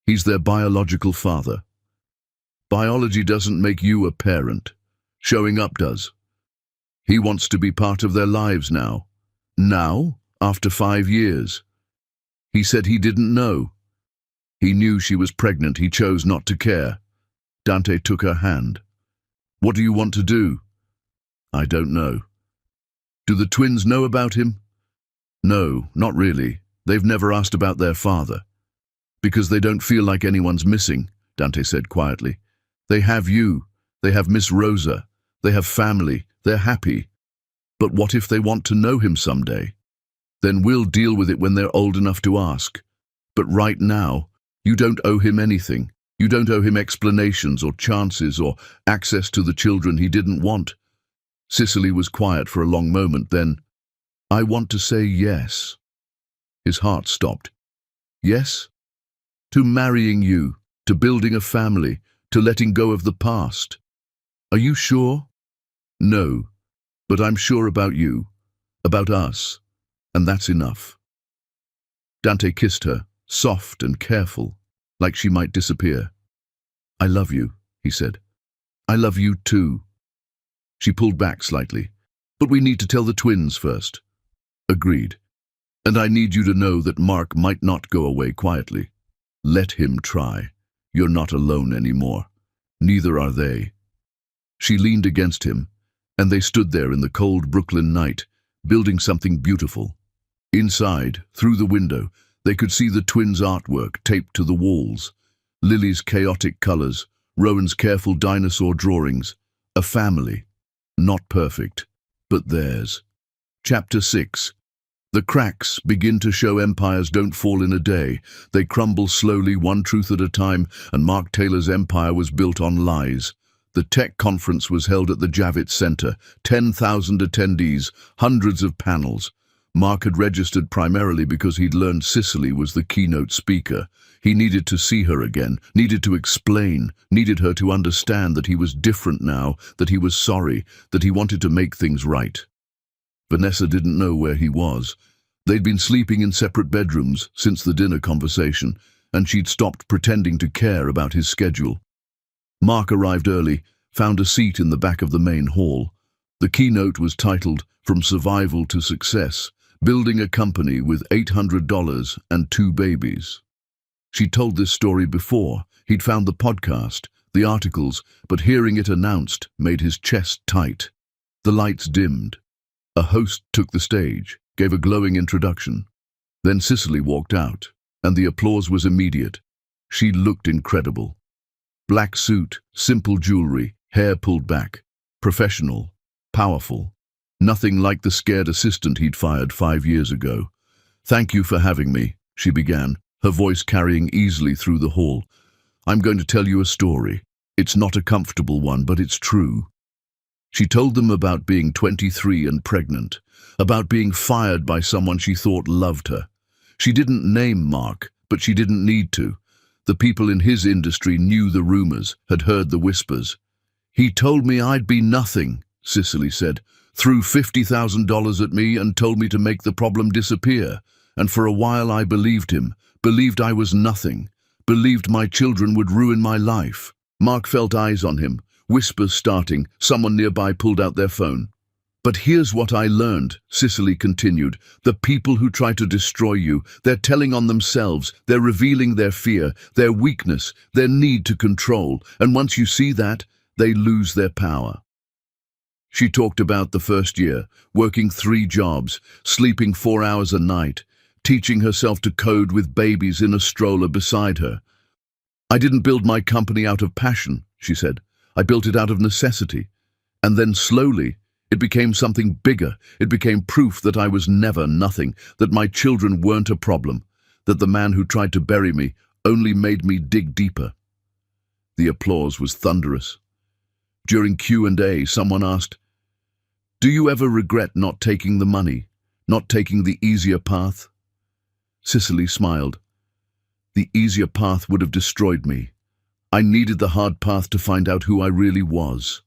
He's their biological father. Biology doesn't make you a parent. Showing up does. He wants to be part of their lives now. Now, after 5 years. He said he didn't know. He knew she was pregnant. He chose not to care. Dante took her hand. What do you want to do? I don't know. Do the twins know about him? No, not really. They've never asked about their father. Because they don't feel like anyone's missing, Dante said quietly. They have you. They have Miss Rosa. They have family. They're happy. But what if they want to know him someday? Then we'll deal with it when they're old enough to ask. But right now, you don't owe him anything. You don't owe him explanations or chances or access to the children he didn't want. Cicely was quiet for a long moment, then, I want to say yes. His heart stopped. Yes? To marrying you, to building a family, to letting go of the past. Are you sure? No, but I'm sure about you, about us, and that's enough. Dante kissed her, soft and careful, like she might disappear. I love you, he said. I love you too. She pulled back slightly. But we need to tell the twins first. Agreed. And I need you to know that Mark might not go away quietly. Let him try. You're not alone anymore. Neither are they. She leaned against him, and they stood there in the cold Brooklyn night, building something beautiful. Inside, through the window, they could see the twins' artwork taped to the walls. Lily's chaotic colors, Rowan's careful dinosaur drawings. A family. Not perfect, but theirs. Chapter 6. The cracks begin to show. Empires don't fall in a day. They crumble slowly, one truth at a time, and Mark Taylor's empire was built on lies. The tech conference was held at the Javits Center. 10,000 attendees, hundreds of panels. Mark had registered primarily because he'd learned Cicely was the keynote speaker. He needed to see her again, needed to explain, needed her to understand that he was different now, that he was sorry, that he wanted to make things right. Vanessa didn't know where he was. They'd been sleeping in separate bedrooms since the dinner conversation, and she'd stopped pretending to care about his schedule. Mark arrived early, found a seat in the back of the main hall. The keynote was titled, From Survival to Success, Building a Company with $800 and 2 babies. She'd told this story before. He'd found the podcast, the articles, but hearing it announced made his chest tight. The lights dimmed. A host took the stage, gave a glowing introduction. Then Cicely walked out, and the applause was immediate. She looked incredible. Black suit, simple jewelry, hair pulled back. Professional, powerful. Nothing like the scared assistant he'd fired 5 years ago. "Thank you for having me," she began, her voice carrying easily through the hall. "I'm going to tell you a story. It's not a comfortable one, but it's true." She told them about being 23 and pregnant, about being fired by someone she thought loved her. She didn't name Mark, but she didn't need to. The people in his industry knew the rumors, had heard the whispers. "He told me I'd be nothing," Cicely said, "threw $50,000 at me and told me to make the problem disappear. And for a while I believed him, believed I was nothing, believed my children would ruin my life." Mark felt eyes on him, whispers starting. Someone nearby pulled out their phone. "But here's what I learned," Cicely continued. "The people who try to destroy you, they're telling on themselves, they're revealing their fear, their weakness, their need to control. And once you see that, they lose their power." She talked about the first year, working 3 jobs, sleeping 4 hours a night, teaching herself to code with babies in a stroller beside her. "I didn't build my company out of passion," she said. "I built it out of necessity. And then slowly, it became something bigger. It became proof that I was never nothing, that my children weren't a problem, that the man who tried to bury me only made me dig deeper." The applause was thunderous. During Q&A, someone asked, "Do you ever regret not taking the money, not taking the easier path?" Cicely smiled. "The easier path would have destroyed me. I needed the hard path to find out who I really was."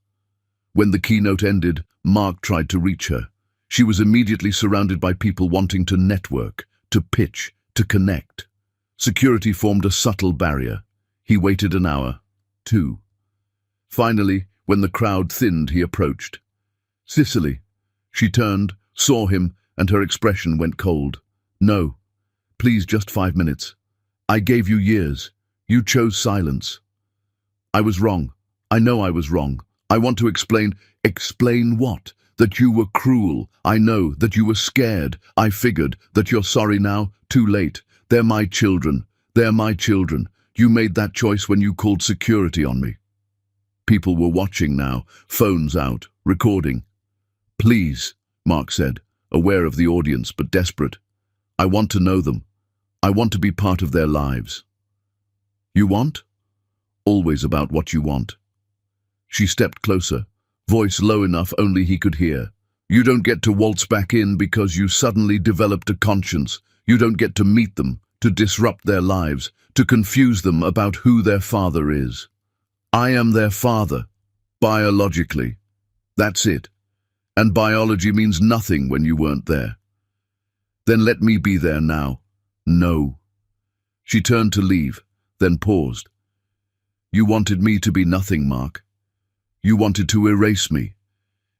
When the keynote ended, Mark tried to reach her. She was immediately surrounded by people wanting to network, to pitch, to connect. Security formed a subtle barrier. He waited an hour, 2. Finally, when the crowd thinned, he approached. "Cicely." She turned, saw him, and her expression went cold. "No. Please, just 5 minutes. I gave you years. You chose silence." "I was wrong. I know I was wrong. I want to explain." "Explain what? That you were cruel. I know that you were scared. I figured that you're sorry now. Too late. They're my children. They're my children. You made that choice when you called security on me." People were watching now, phones out, recording. "Please," Mark said, aware of the audience but desperate. "I want to know them. I want to be part of their lives." "You want?" "Always about what you want." She stepped closer, voice low enough only he could hear. "You don't get to waltz back in because you suddenly developed a conscience. You don't get to meet them, to disrupt their lives, to confuse them about who their father is. I am their father, biologically. That's it. And biology means nothing when you weren't there. Then let me be there now." "No." She turned to leave, then paused. "You wanted me to be nothing, Mark. You wanted to erase me.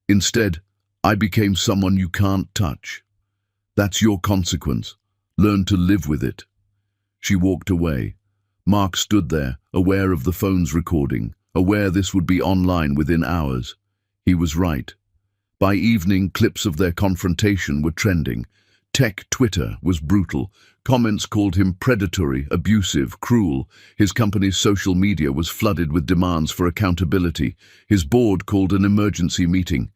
Instead, I became someone you can't touch. That's your consequence. Learn to live with it." She walked away. Mark stood there, aware of the phone's recording, aware this would be online within hours. He was right. By evening, clips of their confrontation were trending. Tech Twitter was brutal. Comments called him predatory, abusive, cruel. His company's social media was flooded with demands for accountability. His board called an emergency meeting.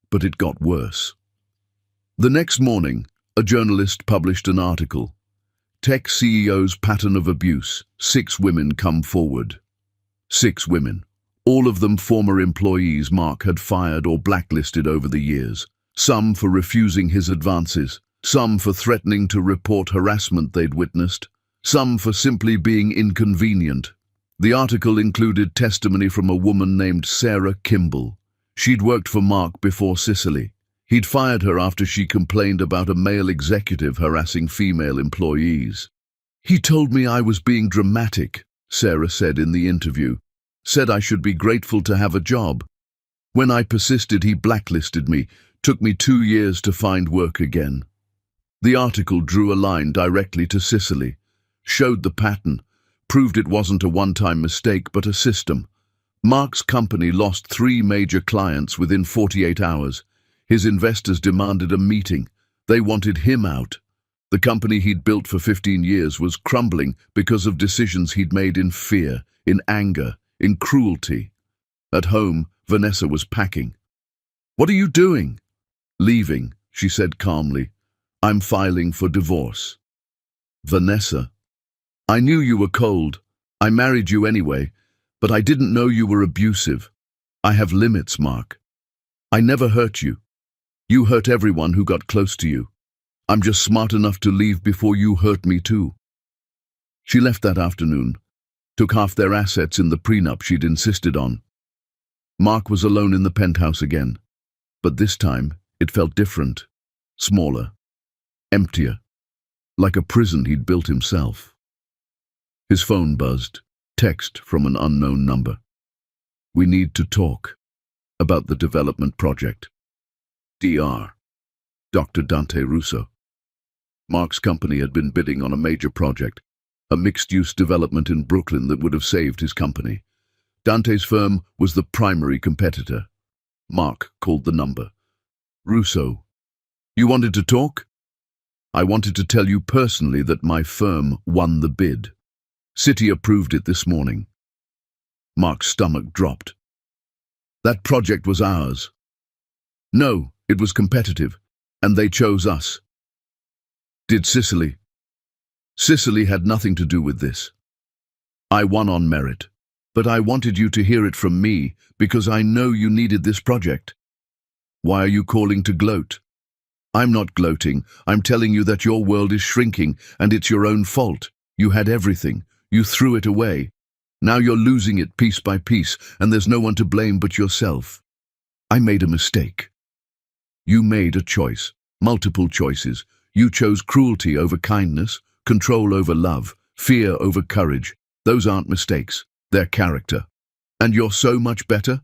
But it got worse. The next morning, a journalist published an article. "Tech CEO's pattern of abuse. 6 women come forward." 6 women. All of them former employees Mark had fired or blacklisted over the years. Some for refusing his advances. Some for threatening to report harassment they'd witnessed. Some for simply being inconvenient. The article included testimony from a woman named Sarah Kimball. She'd worked for Mark before Cicely. He'd fired her after she complained about a male executive harassing female employees. "He told me I was being dramatic," Sarah said in the interview. "Said I should be grateful to have a job. When I persisted, he blacklisted me. Took me 2 years to find work again." The article drew a line directly to Cicely, showed the pattern, proved it wasn't a one-time mistake but a system. Mark's company lost 3 major clients within 48 hours. His investors demanded a meeting. They wanted him out. The company he'd built for 15 years was crumbling because of decisions he'd made in fear, in anger, in cruelty. At home, Vanessa was packing. "What are you doing?" "Leaving," she said calmly. "I'm filing for divorce." "Vanessa, I knew you were cold. I married you anyway, but I didn't know you were abusive. I have limits, Mark. I never hurt you. You hurt everyone who got close to you. I'm just smart enough to leave before you hurt me too." She left that afternoon, took half their assets in the prenup she'd insisted on. Mark was alone in the penthouse again, but this time it felt different, smaller, emptier, like a prison he'd built himself. His phone buzzed, text from an unknown number. "We need to talk about the development project. Dr. Dr. Dante Russo." Mark's company had been bidding on a major project, a mixed-use development in Brooklyn that would have saved his company. Dante's firm was the primary competitor. Mark called the number. "Russo, you wanted to talk?" "I wanted to tell you personally that my firm won the bid. City approved it this morning." Mark's stomach dropped. "That project was ours." "No, it was competitive, and they chose us." "Did Sicily?" "Sicily had nothing to do with this. I won on merit, but I wanted you to hear it from me because I know you needed this project." "Why are you calling to gloat?" "I'm not gloating. I'm telling you that your world is shrinking, and it's your own fault. You had everything. You threw it away. Now you're losing it piece by piece, and there's no one to blame but yourself. I made a mistake. You made a choice, multiple choices. You chose cruelty over kindness, control over love, fear over courage. Those aren't mistakes, they're character. And you're so much better?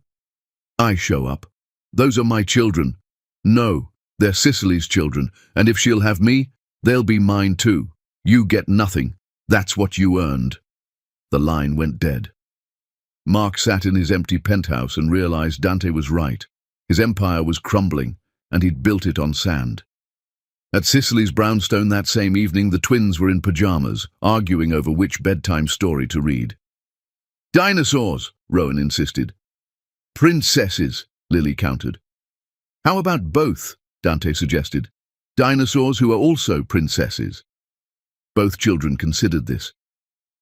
I show up. Those are my children. No, they're Sicily's children, and if she'll have me, they'll be mine too. You get nothing. That's what you earned." The line went dead. Mark sat in his empty penthouse and realized Dante was right. His empire was crumbling, and he'd built it on sand. At Sicily's brownstone that same evening, the twins were in pajamas, arguing over which bedtime story to read. "Dinosaurs," Rowan insisted. "Princesses," Lily countered. "How about both?" Dante suggested. "Dinosaurs who are also princesses." Both children considered this.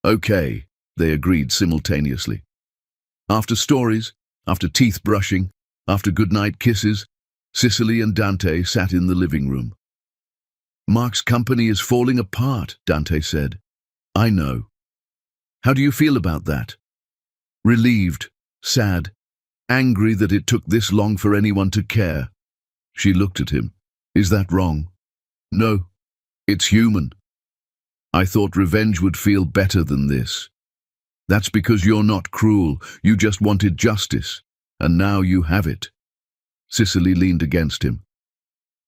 "Okay," they agreed simultaneously. After stories, after teeth brushing, after goodnight kisses, Sicily and Dante sat in the living room. "Mark's company is falling apart," Dante said. "I know. How do you feel about that?" "Relieved, sad, angry that it took this long for anyone to care." She looked at him. "Is that wrong?" "No, it's human. I thought revenge would feel better than this." "That's because you're not cruel. You just wanted justice, and now you have it." Sicily leaned against him.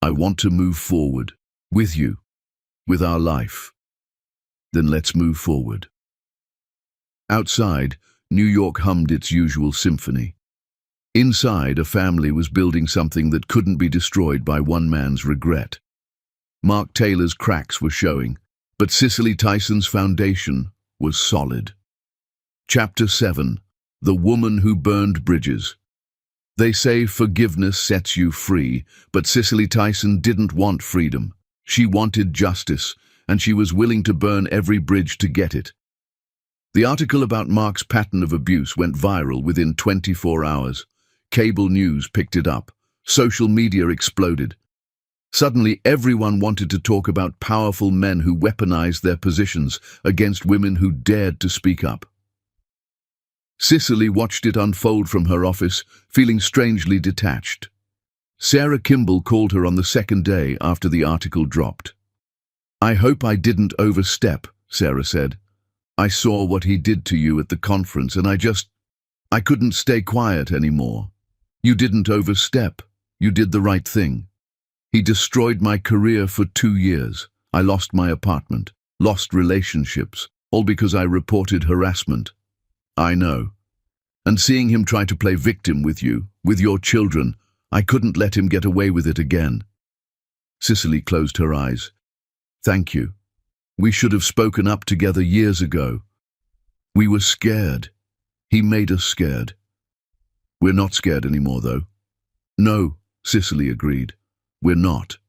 "I want to move forward. With you. With our life." "Then let's move forward." Outside, New York hummed its usual symphony. Inside, a family was building something that couldn't be destroyed by one man's regret. Mark Taylor's cracks were showing, but Cicely Tyson's foundation was solid. Chapter 7. The Woman Who Burned Bridges. They say forgiveness sets you free, but Cicely Tyson didn't want freedom. She wanted justice, and she was willing to burn every bridge to get it. The article about Mark's pattern of abuse went viral within 24 hours. Cable news picked it up. Social media exploded. Suddenly, everyone wanted to talk about powerful men who weaponized their positions against women who dared to speak up. Cicely watched it unfold from her office, feeling strangely detached. Sarah Kimball called her on the second day after the article dropped. "I hope I didn't overstep," Sarah said. "I saw what he did to you at the conference, and I couldn't stay quiet anymore. You didn't overstep. You did the right thing. He destroyed my career for 2 years. I lost my apartment, lost relationships, all because I reported harassment. I know. And seeing him try to play victim with you, with your children, I couldn't let him get away with it again." Cicely closed her eyes. Thank you. We should have spoken up together years ago. We were scared. He made us scared. We're not scared anymore, though. No, Cicely agreed. We're not.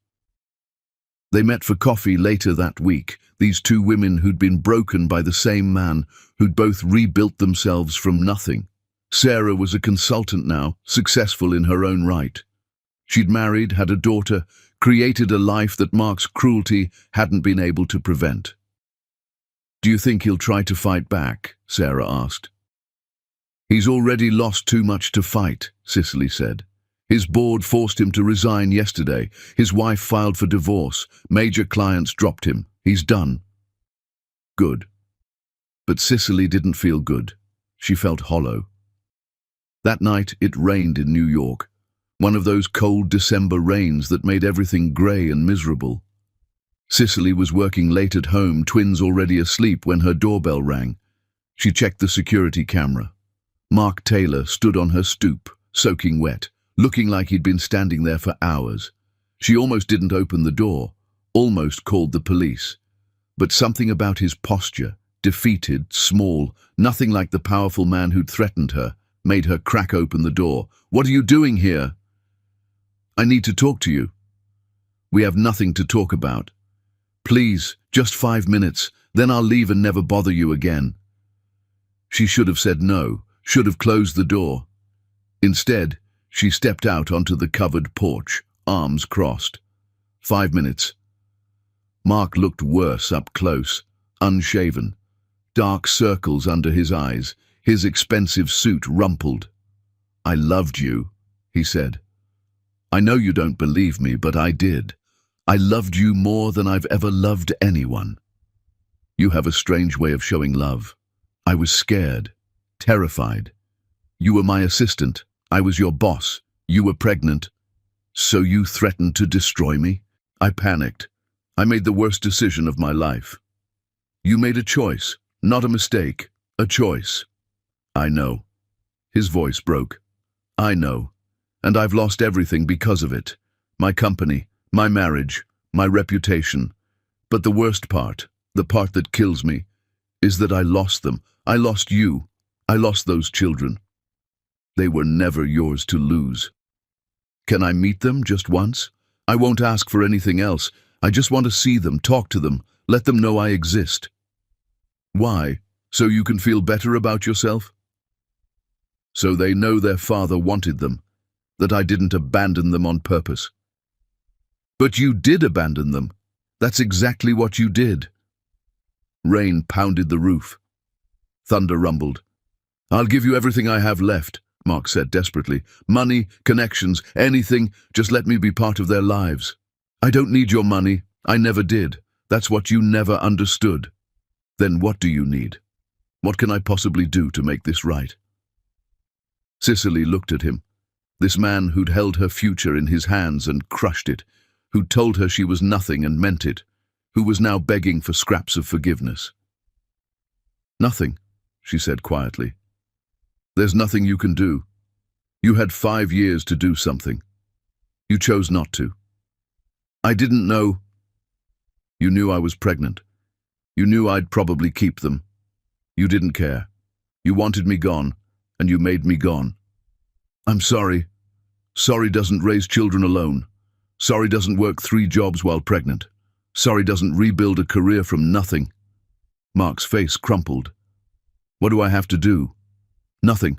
They met for coffee later that week, these two women who'd been broken by the same man, who'd both rebuilt themselves from nothing. Sarah was a consultant now, successful in her own right. She'd married, had a daughter, created a life that Mark's cruelty hadn't been able to prevent. Do you think he'll try to fight back? Sarah asked. He's already lost too much to fight, Cicely said. His board forced him to resign yesterday. His wife filed for divorce. Major clients dropped him. He's done. Good. But Cicely didn't feel good. She felt hollow. That night it rained in New York. One of those cold December rains that made everything grey and miserable. Cicely was working late at home, twins already asleep, when her doorbell rang. She checked the security camera. Mark Taylor stood on her stoop, soaking wet, looking like he'd been standing there for hours. She almost didn't open the door, almost called the police. But something about his posture, defeated, small, nothing like the powerful man who'd threatened her, made her crack open the door. "What are you doing here?" "I need to talk to you." "We have nothing to talk about. Please, just 5 minutes, then I'll leave and never bother you again." She should have said no, should have closed the door. Instead, she stepped out onto the covered porch, arms crossed. 5 minutes. Mark looked worse up close, unshaven, dark circles under his eyes, his expensive suit rumpled. "I loved you," he said. "I know you don't believe me, but I did. I loved you more than I've ever loved anyone. You have a strange way of showing love. I was scared, terrified. You were my assistant. I was your boss. You were pregnant. So you threatened to destroy me? I panicked. I made the worst decision of my life. You made a choice, not a mistake, a choice." "I know." His voice broke. "I know. And I've lost everything because of it. My company, my marriage, my reputation. But the worst part, the part that kills me, is that I lost them. I lost you. I lost those children. They were never yours to lose. Can I meet them just once? I won't ask for anything else. I just want to see them, talk to them, let them know I exist." "Why? So you can feel better about yourself?" "So they know their father wanted them, that I didn't abandon them on purpose." "But you did abandon them. That's exactly what you did." Rain pounded the roof. Thunder rumbled. "I'll give you everything I have left," Mark said desperately. "Money, connections, anything, just let me be part of their lives. I don't need your money. I never did. That's what you never understood. Then what do you need? What can I possibly do to make this right?" Cicely looked at him. This man who'd held her future in his hands and crushed it, who'd told her she was nothing and meant it, who was now begging for scraps of forgiveness. "Nothing," she said quietly. "There's nothing you can do. You had 5 years to do something. You chose not to. I didn't know. You knew I was pregnant. You knew I'd probably keep them. You didn't care. You wanted me gone, and you made me gone. I'm sorry. Sorry doesn't raise children alone. Sorry doesn't work 3 jobs while pregnant. Sorry doesn't rebuild a career from nothing." Mark's face crumpled. "What do I have to do?" "Nothing.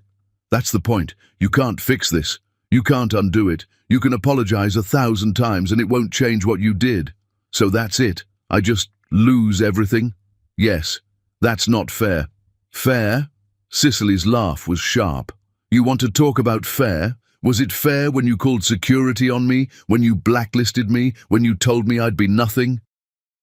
That's the point. You can't fix this. You can't undo it. You can apologize 1,000 times and it won't change what you did. So that's it. I just lose everything? Yes. That's not fair." "Fair?" Cicely's laugh was sharp. "You want to talk about fair? Was it fair when you called security on me, when you blacklisted me, when you told me I'd be nothing?"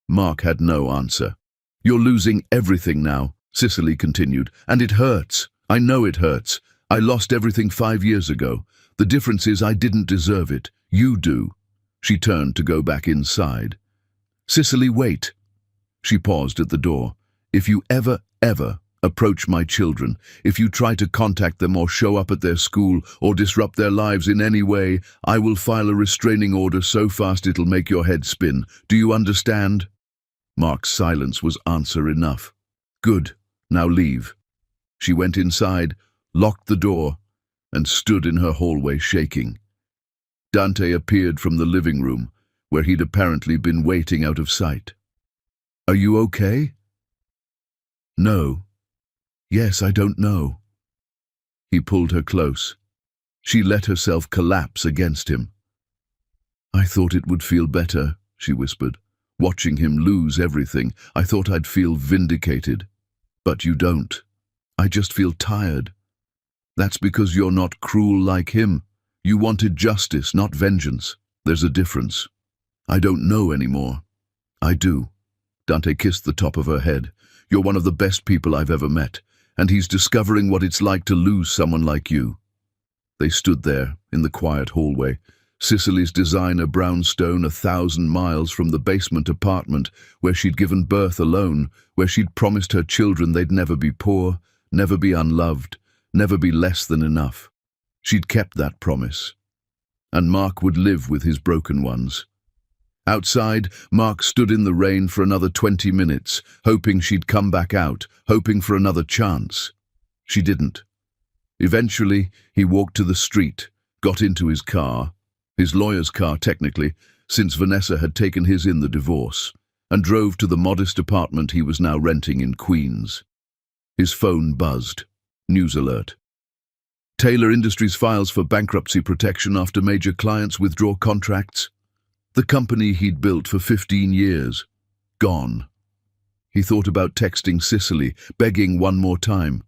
Mark had no answer. "You're losing everything now," Cicely continued, "and it hurts. I know it hurts. I lost everything 5 years ago. The difference is I didn't deserve it. You do." She turned to go back inside. "Cicely, wait." She paused at the door. "If you ever approach my children, if you try to contact them or show up at their school or disrupt their lives in any way, I will file a restraining order so fast it'll make your head spin. Do you understand?" Mark's silence was answer enough. Good, now leave. She went inside, locked the door, and stood in her hallway shaking. Dante appeared from the living room, where he'd apparently been waiting out of sight. Are you okay? No. Yes, I don't know. He pulled her close. She let herself collapse against him. I thought it would feel better, she whispered. Watching him lose everything, I thought I'd feel vindicated. But you don't. I just feel tired. That's because you're not cruel like him. You wanted justice, not vengeance. There's a difference. I don't know anymore. I do. Dante kissed the top of her head. You're one of the best people I've ever met, and he's discovering what it's like to lose someone like you. They stood there, in the quiet hallway, Cicely's designer brownstone 1,000 miles from the basement apartment where she'd given birth alone, where she'd promised her children they'd never be poor, never be unloved, never be less than enough. She'd kept that promise. And Mark would live with his broken ones. Outside, Mark stood in the rain for another 20 minutes, hoping she'd come back out, hoping for another chance. She didn't. Eventually, he walked to the street, got into his car, his lawyer's car technically, since Vanessa had taken his in the divorce, and drove to the modest apartment he was now renting in Queens. His phone buzzed. News alert. Taylor Industries files for bankruptcy protection after major clients withdraw contracts. The company he'd built for 15 years. Gone. He thought about texting Cicely, begging one more time.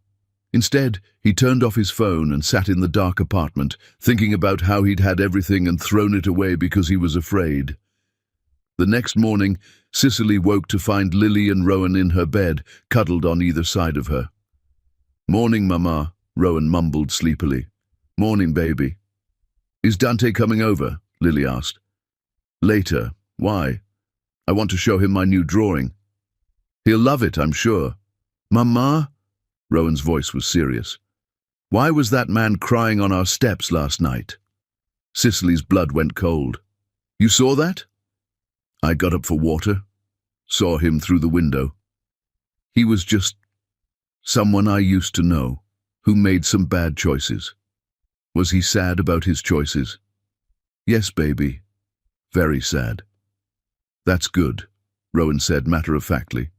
Instead, he turned off his phone and sat in the dark apartment, thinking about how he'd had everything and thrown it away because he was afraid. The next morning, Cicely woke to find Lily and Rowan in her bed, cuddled on either side of her. Morning, Mama, Rowan mumbled sleepily. Morning, baby. Is Dante coming over? Lily asked. Later. Why? I want to show him my new drawing. He'll love it, I'm sure. Mama? Rowan's voice was serious. Why was that man crying on our steps last night? Cicely's blood went cold. You saw that? I got up for water. Saw him through the window. He was just someone I used to know, who made some bad choices. Was he sad about his choices? Yes, baby. Very sad. That's good, Rowan said matter-of-factly.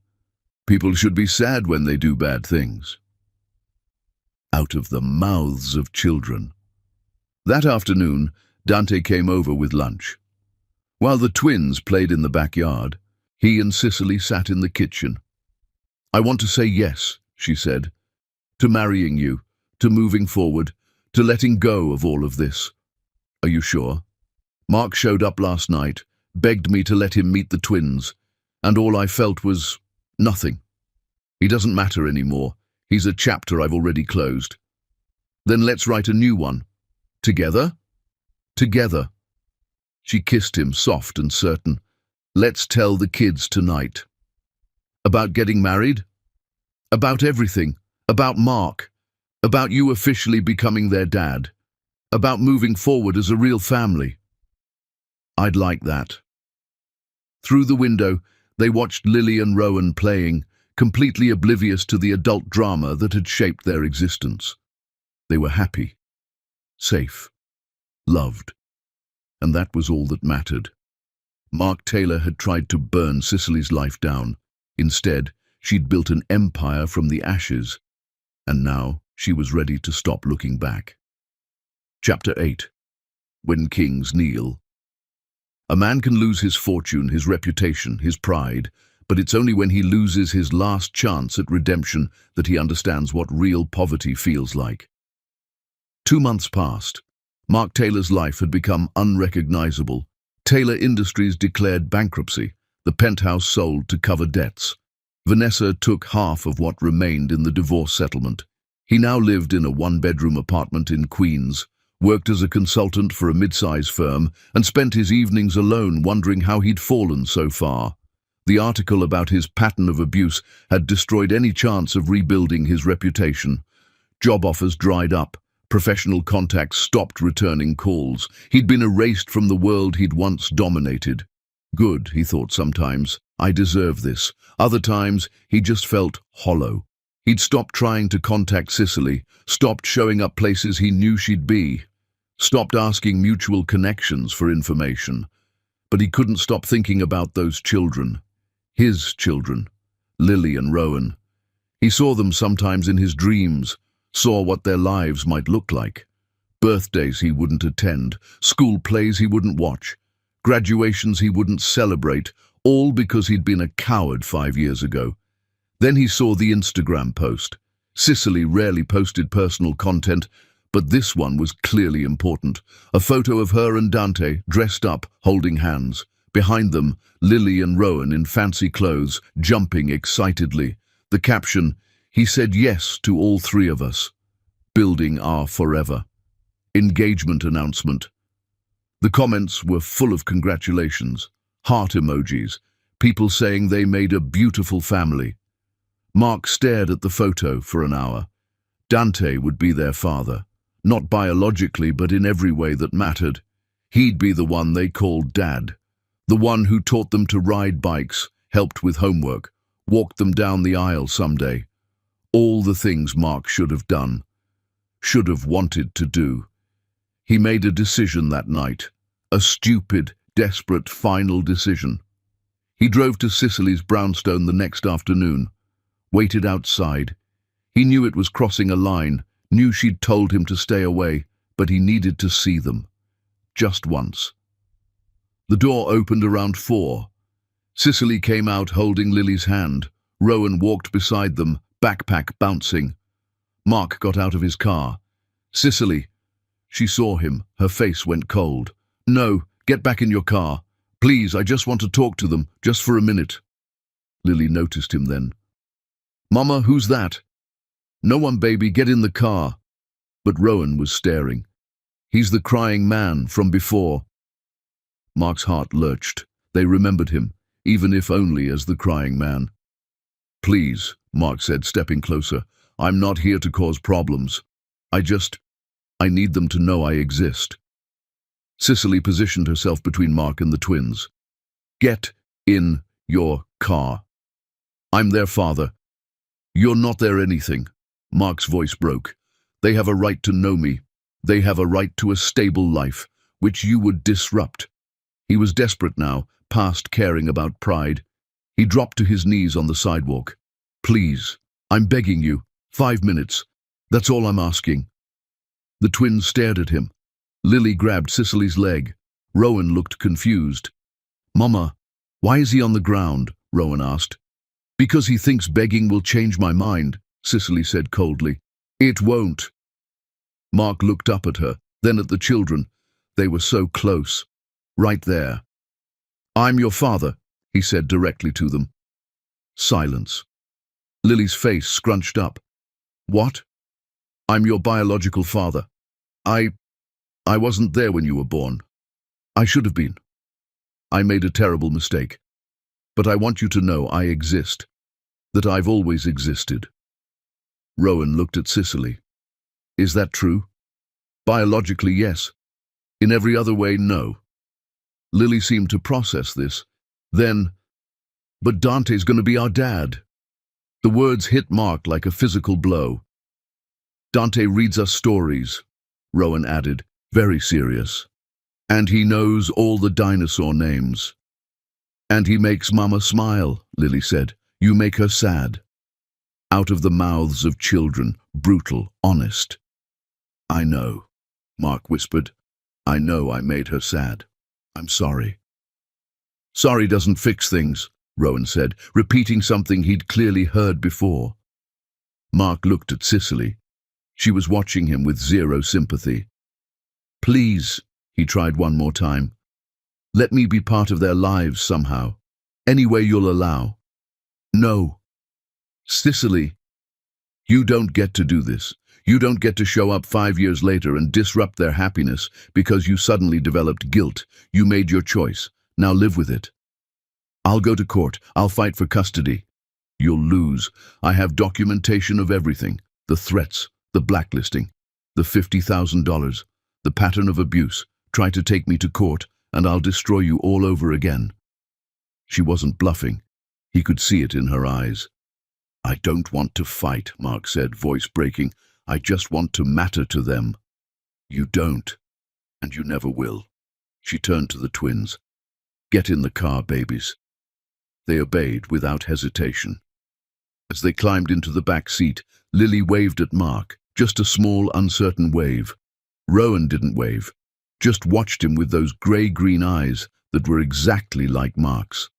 People should be sad when they do bad things. Out of the mouths of children. That afternoon, Dante came over with lunch. While the twins played in the backyard, he and Cicely sat in the kitchen. I want to say yes, she said, to marrying you, to moving forward, to letting go of all of this. Are you sure? Mark showed up last night, begged me to let him meet the twins, and all I felt was nothing. He doesn't matter anymore. He's a chapter I've already closed. Then let's write a new one. Together? Together. She kissed him, soft and certain. Let's tell the kids tonight. About getting married? About everything. About Mark. About you officially becoming their dad. About moving forward as a real family. I'd like that. Through the window, they watched Lily and Rowan playing, completely oblivious to the adult drama that had shaped their existence. They were happy, safe, loved, and that was all that mattered. Mark Taylor had tried to burn Cicely's life down. Instead, she'd built an empire from the ashes, and now she was ready to stop looking back. Chapter 8. When Kings Kneel. A man can lose his fortune, his reputation, his pride, but it's only when he loses his last chance at redemption that he understands what real poverty feels like. 2 months passed. Mark Taylor's life had become unrecognizable. Taylor Industries declared bankruptcy. The penthouse sold to cover debts. Vanessa took half of what remained in the divorce settlement. He now lived in a one-bedroom apartment in Queens, worked as a consultant for a mid-size firm, and spent his evenings alone wondering how he'd fallen so far. The article about his pattern of abuse had destroyed any chance of rebuilding his reputation. Job offers dried up. Professional contacts stopped returning calls. He'd been erased from the world he'd once dominated. Good, he thought sometimes. I deserve this. Other times, he just felt hollow. He'd stopped trying to contact Cicely, stopped showing up places he knew she'd be, stopped asking mutual connections for information. But he couldn't stop thinking about those children. His children, Lily and Rowan. He saw them sometimes in his dreams, saw what their lives might look like. Birthdays he wouldn't attend, school plays he wouldn't watch, graduations he wouldn't celebrate, all because he'd been a coward 5 years ago. Then he saw the Instagram post. Cicely rarely posted personal content, but this one was clearly important. A photo of her and Dante, dressed up, holding hands. Behind them, Lily and Rowan in fancy clothes, jumping excitedly. The caption, "He said yes to all three of us. Building our forever." Engagement announcement. The comments were full of congratulations, heart emojis, people saying they made a beautiful family. Mark stared at the photo for an hour. Dante would be their father, not biologically but in every way that mattered. He'd be the one they called Dad, the one who taught them to ride bikes, helped with homework, walked them down the aisle someday. All the things Mark should have done, should have wanted to do. He made a decision that night, a stupid, desperate, final decision. He drove to Cicely's brownstone the next afternoon, waited outside. He knew it was crossing a line, knew she'd told him to stay away, but he needed to see them. Just once. The door opened around 4. Cicely came out holding Lily's hand. Rowan walked beside them, backpack bouncing. Mark got out of his car. "Cicely." She saw him. Her face went cold. "No, get back in your car. Please, I just want to talk to them, just for a minute." Lily noticed him then. "Mama, who's that?" "No one, baby, get in the car." But Rowan was staring. "He's the crying man from before." Mark's heart lurched. They remembered him, even if only as the crying man. "Please," Mark said, stepping closer. "I'm not here to cause problems. I need them to know I exist." Cicely positioned herself between Mark and the twins. "Get in your car. I'm their father. You're not their anything." Mark's voice broke. "They have a right to know me. They have a right to a stable life, which you would disrupt." He was desperate now, past caring about pride. He dropped to his knees on the sidewalk. "Please, I'm begging you. 5 minutes. That's all I'm asking." The twins stared at him. Lily grabbed Cicely's leg. Rowan looked confused. "Mama, why is he on the ground?" Rowan asked. "Because he thinks begging will change my mind," Cicely said coldly. "It won't." Mark looked up at her, then at the children. They were so close. Right there. "I'm your father," he said directly to them. Silence. Lily's face scrunched up. "What?" "I'm your biological father. I wasn't there when you were born. I should have been. I made a terrible mistake. But I want you to know I exist, that I've always existed." Rowan looked at Cicely. "Is that true?" "Biologically, yes. In every other way, no." Lily seemed to process this. Then, "But Dante's going to be our dad." The words hit Mark like a physical blow. "Dante reads us stories," Rowan added, very serious. "And he knows all the dinosaur names." "And he makes Mama smile," Lily said. "You make her sad." Out of the mouths of children, brutal, honest. "I know," Mark whispered. "I know I made her sad. I'm sorry." "Sorry doesn't fix things," Rowan said, repeating something he'd clearly heard before. Mark looked at Cicely. She was watching him with zero sympathy. "Please," he tried one more time. "Let me be part of their lives somehow. Any way you'll allow." "No." "Cicely, you don't get to do this. You don't get to show up 5 years later and disrupt their happiness because you suddenly developed guilt. You made your choice. Now live with it." "I'll go to court. I'll fight for custody." "You'll lose. I have documentation of everything. The threats, the blacklisting, the $50,000, the pattern of abuse. Try to take me to court, and I'll destroy you all over again." She wasn't bluffing. He could see it in her eyes. "I don't want to fight," Mark said, voice breaking. "I just want to matter to them." "You don't, and you never will." She turned to the twins. "Get in the car, babies." They obeyed without hesitation. As they climbed into the back seat, Lily waved at Mark, just a small, uncertain wave. Rowan didn't wave, just watched him with those grey-green eyes that were exactly like Mark's.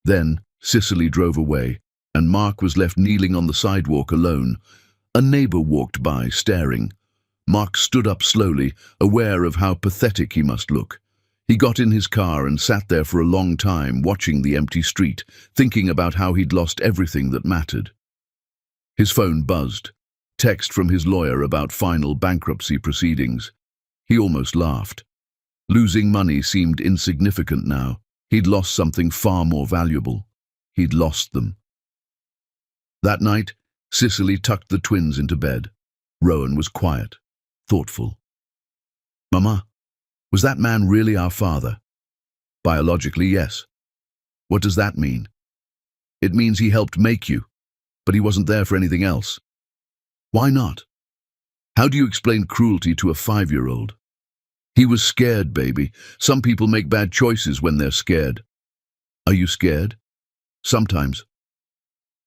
Then Cicely drove away, and Mark was left kneeling on the sidewalk alone. A neighbour walked by, staring. Mark stood up slowly, aware of how pathetic he must look. He got in his car and sat there for a long time, watching the empty street, thinking about how he'd lost everything that mattered. His phone buzzed. Text from his lawyer about final bankruptcy proceedings. He almost laughed. Losing money seemed insignificant now. He'd lost something far more valuable. He'd lost them. That night, Cicely tucked the twins into bed. Rowan was quiet, thoughtful. "Mama, was that man really our father?" "Biologically, yes." "What does that mean?" "It means he helped make you, but he wasn't there for anything else." "Why not? How do you explain cruelty to a 5-year-old? "He was scared, baby. Some people make bad choices when they're scared." "Are you scared?" "Sometimes."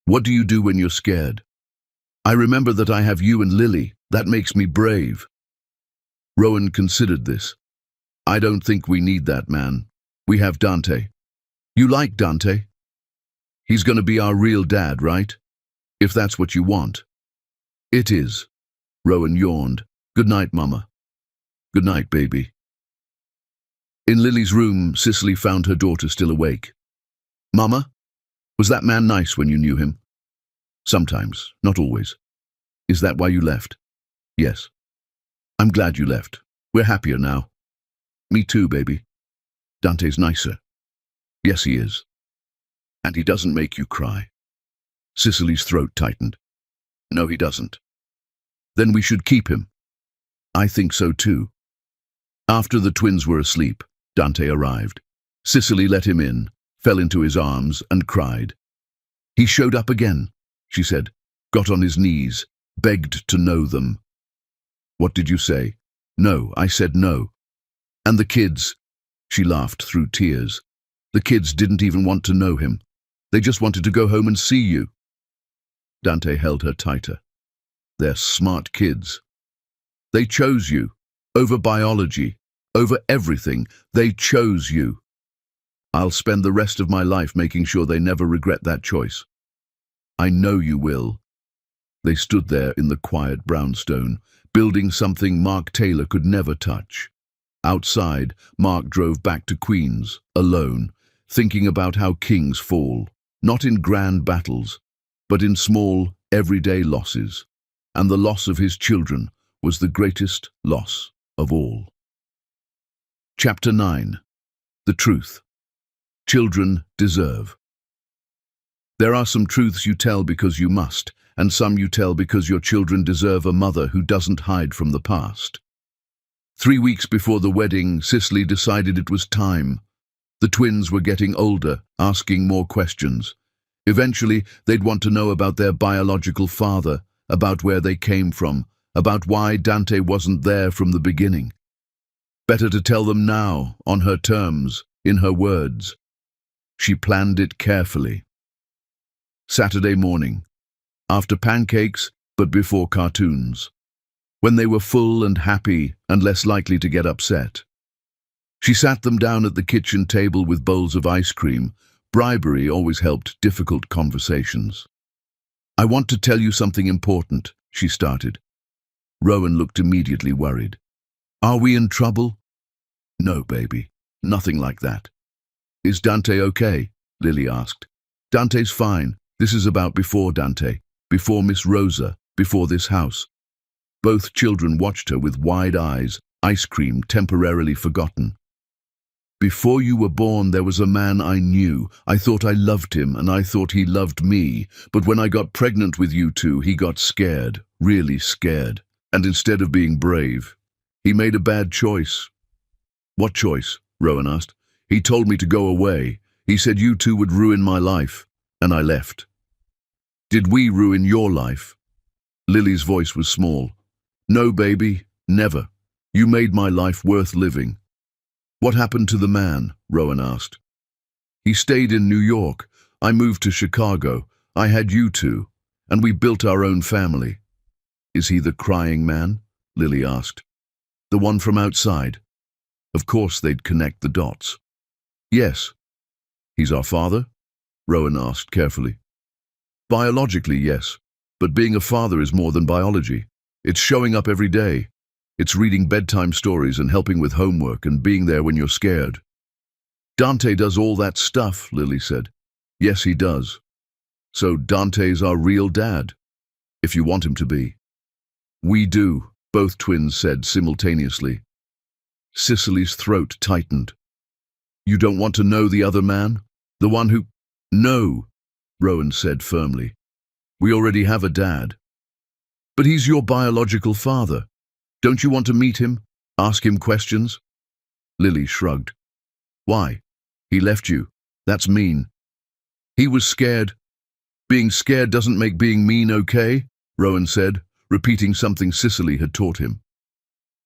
"What do you do when you're scared?" "I remember that I have you and Lily. That makes me brave." Rowan considered this. "I don't think we need that man. We have Dante." "You like Dante?" "He's going to be our real dad, right? If that's what you want." "It is." Rowan yawned. "Good night, Mama." "Good night, baby." In Lily's room, Cicely found her daughter still awake. "Mama, was that man nice when you knew him?" "Sometimes, not always." "Is that why you left?" "Yes." "I'm glad you left. We're happier now." "Me too, baby." "Dante's nicer." "Yes, he is. And he doesn't make you cry." Cicely's throat tightened. "No, he doesn't." "Then we should keep him." "I think so too." After the twins were asleep, Dante arrived. Cicely let him in, fell into his arms, and cried. "He showed up again," she said, got on his knees, begged to know them. "What did you say?" "No, I said no." "And the kids?" She laughed through tears. "The kids didn't even want to know him. They just wanted to go home and see you." Dante held her tighter. "They're smart kids. They chose you, over biology, over everything. They chose you. I'll spend the rest of my life making sure they never regret that choice." "I know you will." They stood there in the quiet brownstone, building something Mark Taylor could never touch. Outside, Mark drove back to Queens, alone, thinking about how kings fall, not in grand battles, but in small, everyday losses. And the loss of his children was the greatest loss of all. Chapter 9. The Truth. Children deserve. There are some truths you tell because you must, and some you tell because your children deserve a mother who doesn't hide from the past. 3 weeks before the wedding, Cicely decided it was time. The twins were getting older, asking more questions. Eventually, they'd want to know about their biological father, about where they came from, about why Dante wasn't there from the beginning. Better to tell them now, on her terms, in her words. She planned it carefully. Saturday morning. After pancakes, but before cartoons. When they were full and happy and less likely to get upset. She sat them down at the kitchen table with bowls of ice cream. Bribery always helped difficult conversations. "I want to tell you something important," she started. Rowan looked immediately worried. "Are we in trouble?" "No, baby. Nothing like that." "Is Dante okay?" Lily asked. "Dante's fine. This is about before Dante, before Miss Rosa, before this house." Both children watched her with wide eyes, ice cream temporarily forgotten. "Before you were born, there was a man I knew. I thought I loved him, and I thought he loved me. But when I got pregnant with you two, he got scared, really scared. And instead of being brave, he made a bad choice." "What choice?" Rowan asked. "He told me to go away. He said you two would ruin my life." and I left. Did we ruin your life? Lily's voice was small. No, baby, never. You made my life worth living. What happened to the man? Rowan asked. He stayed in New York. I moved to Chicago. I had you two, and we built our own family. Is he the crying man? Lily asked. The one from outside. Of course they'd connect the dots. Yes. He's our father? Rowan asked carefully. Biologically, yes. But being a father is more than biology. It's showing up every day. It's reading bedtime stories and helping with homework and being there when you're scared. Dante does all that stuff, Lily said. Yes, he does. So Dante's our real dad, if you want him to be. We do, both twins said simultaneously. Cicely's throat tightened. You don't want to know the other man? The one who… No, Rowan said firmly. We already have a dad. But he's your biological father. Don't you want to meet him? Ask him questions? Lily shrugged. Why? He left you. That's mean. He was scared. Being scared doesn't make being mean okay, Rowan said, repeating something Cicely had taught him.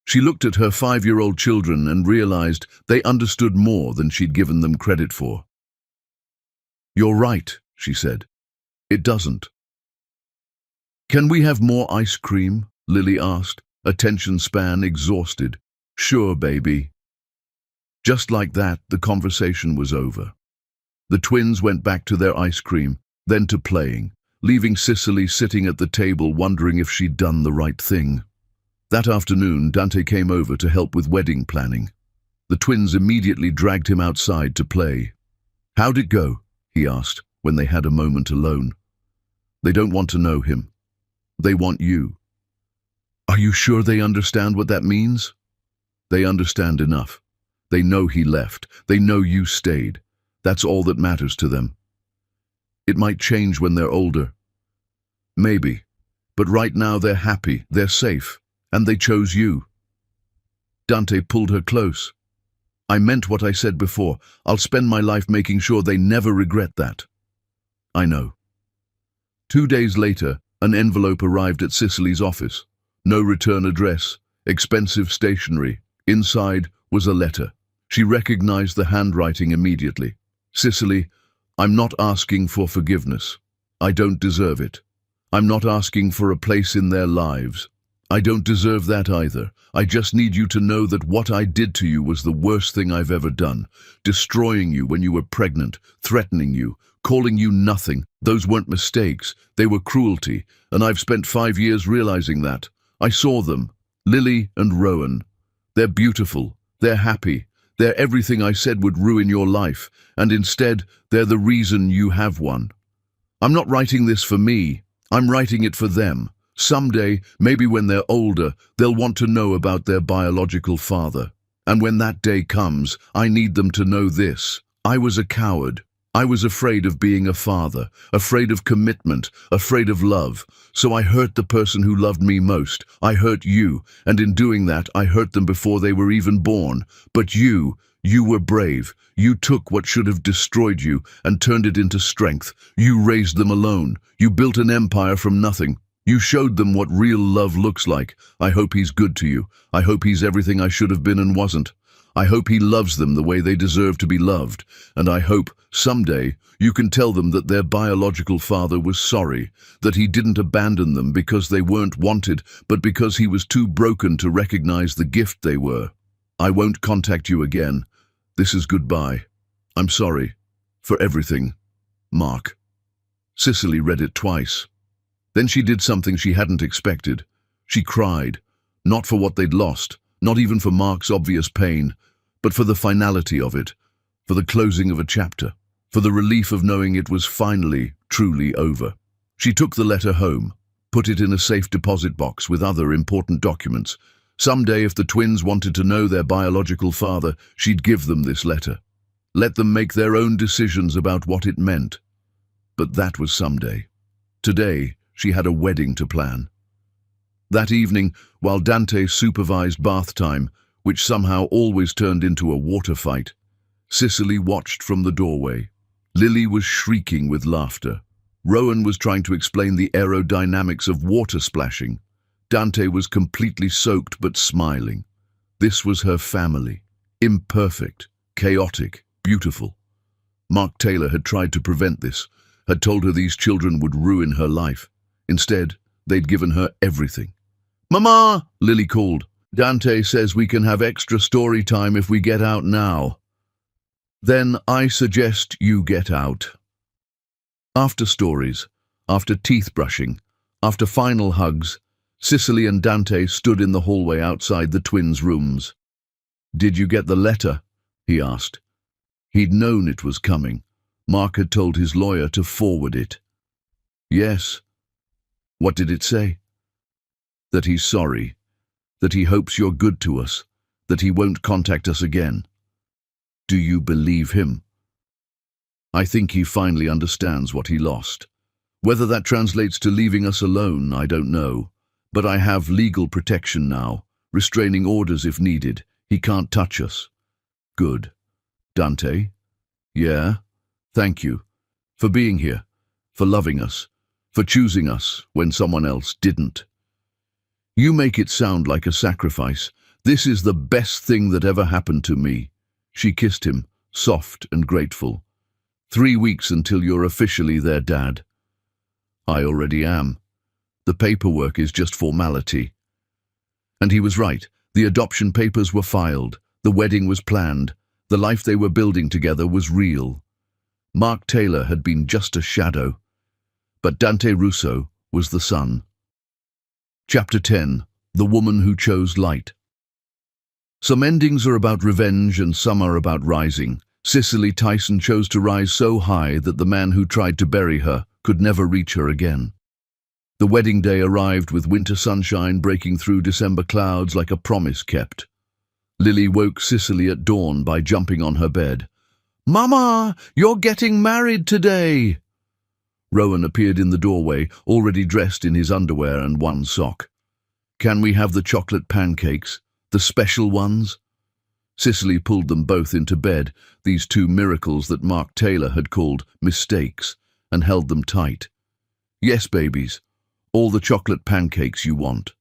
She looked at her 5-year-old children and realized they understood more than she'd given them credit for. You're right, she said. It doesn't. Can we have more ice cream? Lily asked, attention span exhausted. Sure, baby. Just like that, the conversation was over. The twins went back to their ice cream, then to playing, leaving Cicely sitting at the table wondering if she'd done the right thing. That afternoon, Dante came over to help with wedding planning. The twins immediately dragged him outside to play. How'd it go? He asked, when they had a moment alone. They don't want to know him. They want you. Are you sure they understand what that means? They understand enough. They know he left. They know you stayed. That's all that matters to them. It might change when they're older. Maybe. But right now they're happy, they're safe, and they chose you. Dante pulled her close. I meant what I said before. I'll spend my life making sure they never regret that. I know. 2 days later, an envelope arrived at Cicely's office. No return address, expensive stationery. Inside was a letter. She recognized the handwriting immediately. Cicely, I'm not asking for forgiveness. I don't deserve it. I'm not asking for a place in their lives. I don't deserve that either. I just need you to know that what I did to you was the worst thing I've ever done. Destroying you when you were pregnant, threatening you, calling you nothing. Those weren't mistakes. They were cruelty, and I've spent 5 years realizing that. I saw them, Lily and Rowan. They're beautiful. They're happy. They're everything I said would ruin your life, and instead, they're the reason you have one. I'm not writing this for me. I'm writing it for them. Someday, maybe when they're older, they'll want to know about their biological father. And when that day comes, I need them to know this. I was a coward. I was afraid of being a father, afraid of commitment, afraid of love. So I hurt the person who loved me most. I hurt you, and in doing that, I hurt them before they were even born. But you were brave. You took what should have destroyed you and turned it into strength. You raised them alone. You built an empire from nothing. You showed them what real love looks like. I hope he's good to you. I hope he's everything I should have been and wasn't. I hope he loves them the way they deserve to be loved. And I hope, someday, you can tell them that their biological father was sorry, that he didn't abandon them because they weren't wanted, but because he was too broken to recognize the gift they were. I won't contact you again. This is goodbye. I'm sorry. For everything. Mark. Cicely read it twice. Then she did something she hadn't expected. She cried. Not for what they'd lost, not even for Mark's obvious pain, but for the finality of it, for the closing of a chapter, for the relief of knowing it was finally, truly over. She took the letter home, put it in a safe deposit box with other important documents. Someday, if the twins wanted to know their biological father, she'd give them this letter. Let them make their own decisions about what it meant. But that was someday. Today, she had a wedding to plan. That evening, while Dante supervised bath time, which somehow always turned into a water fight, Cicely watched from the doorway. Lily was shrieking with laughter. Rowan was trying to explain the aerodynamics of water splashing. Dante was completely soaked but smiling. This was her family. Imperfect, chaotic, beautiful. Mark Taylor had tried to prevent this, had told her these children would ruin her life. Instead, they'd given her everything. "Mama!" Lily called. "Dante says we can have extra story time if we get out now." "Then I suggest you get out." After stories, after teeth brushing, after final hugs, Cicely and Dante stood in the hallway outside the twins' rooms. "Did you get the letter?" he asked. He'd known it was coming. Mark had told his lawyer to forward it. "Yes." "What did it say?" "That he's sorry, that he hopes you're good to us, that he won't contact us again." "Do you believe him?" "I think he finally understands what he lost. Whether that translates to leaving us alone, I don't know. But I have legal protection now, restraining orders if needed. He can't touch us." "Good." "Dante?" "Yeah? Thank you. For being here. For loving us. For choosing us when someone else didn't." "You make it sound like a sacrifice. This is the best thing that ever happened to me." She kissed him, soft and grateful. 3 weeks until you're officially their dad." "I already am. The paperwork is just formality." And he was right. The adoption papers were filed. The wedding was planned. The life they were building together was real. Mark Taylor had been just a shadow. But Dante Russo was the sun. Chapter 10. The Woman Who Chose Light. Some endings are about revenge and some are about rising. Cicely Tyson chose to rise so high that the man who tried to bury her could never reach her again. The wedding day arrived with winter sunshine breaking through December clouds like a promise kept. Lily woke Cicely at dawn by jumping on her bed. "Mama, you're getting married today!" Rowan appeared in the doorway, already dressed in his underwear and one sock. "Can we have the chocolate pancakes? The special ones?" Cicely pulled them both into bed, these two miracles that Mark Taylor had called mistakes, and held them tight. "Yes, babies. All the chocolate pancakes you want."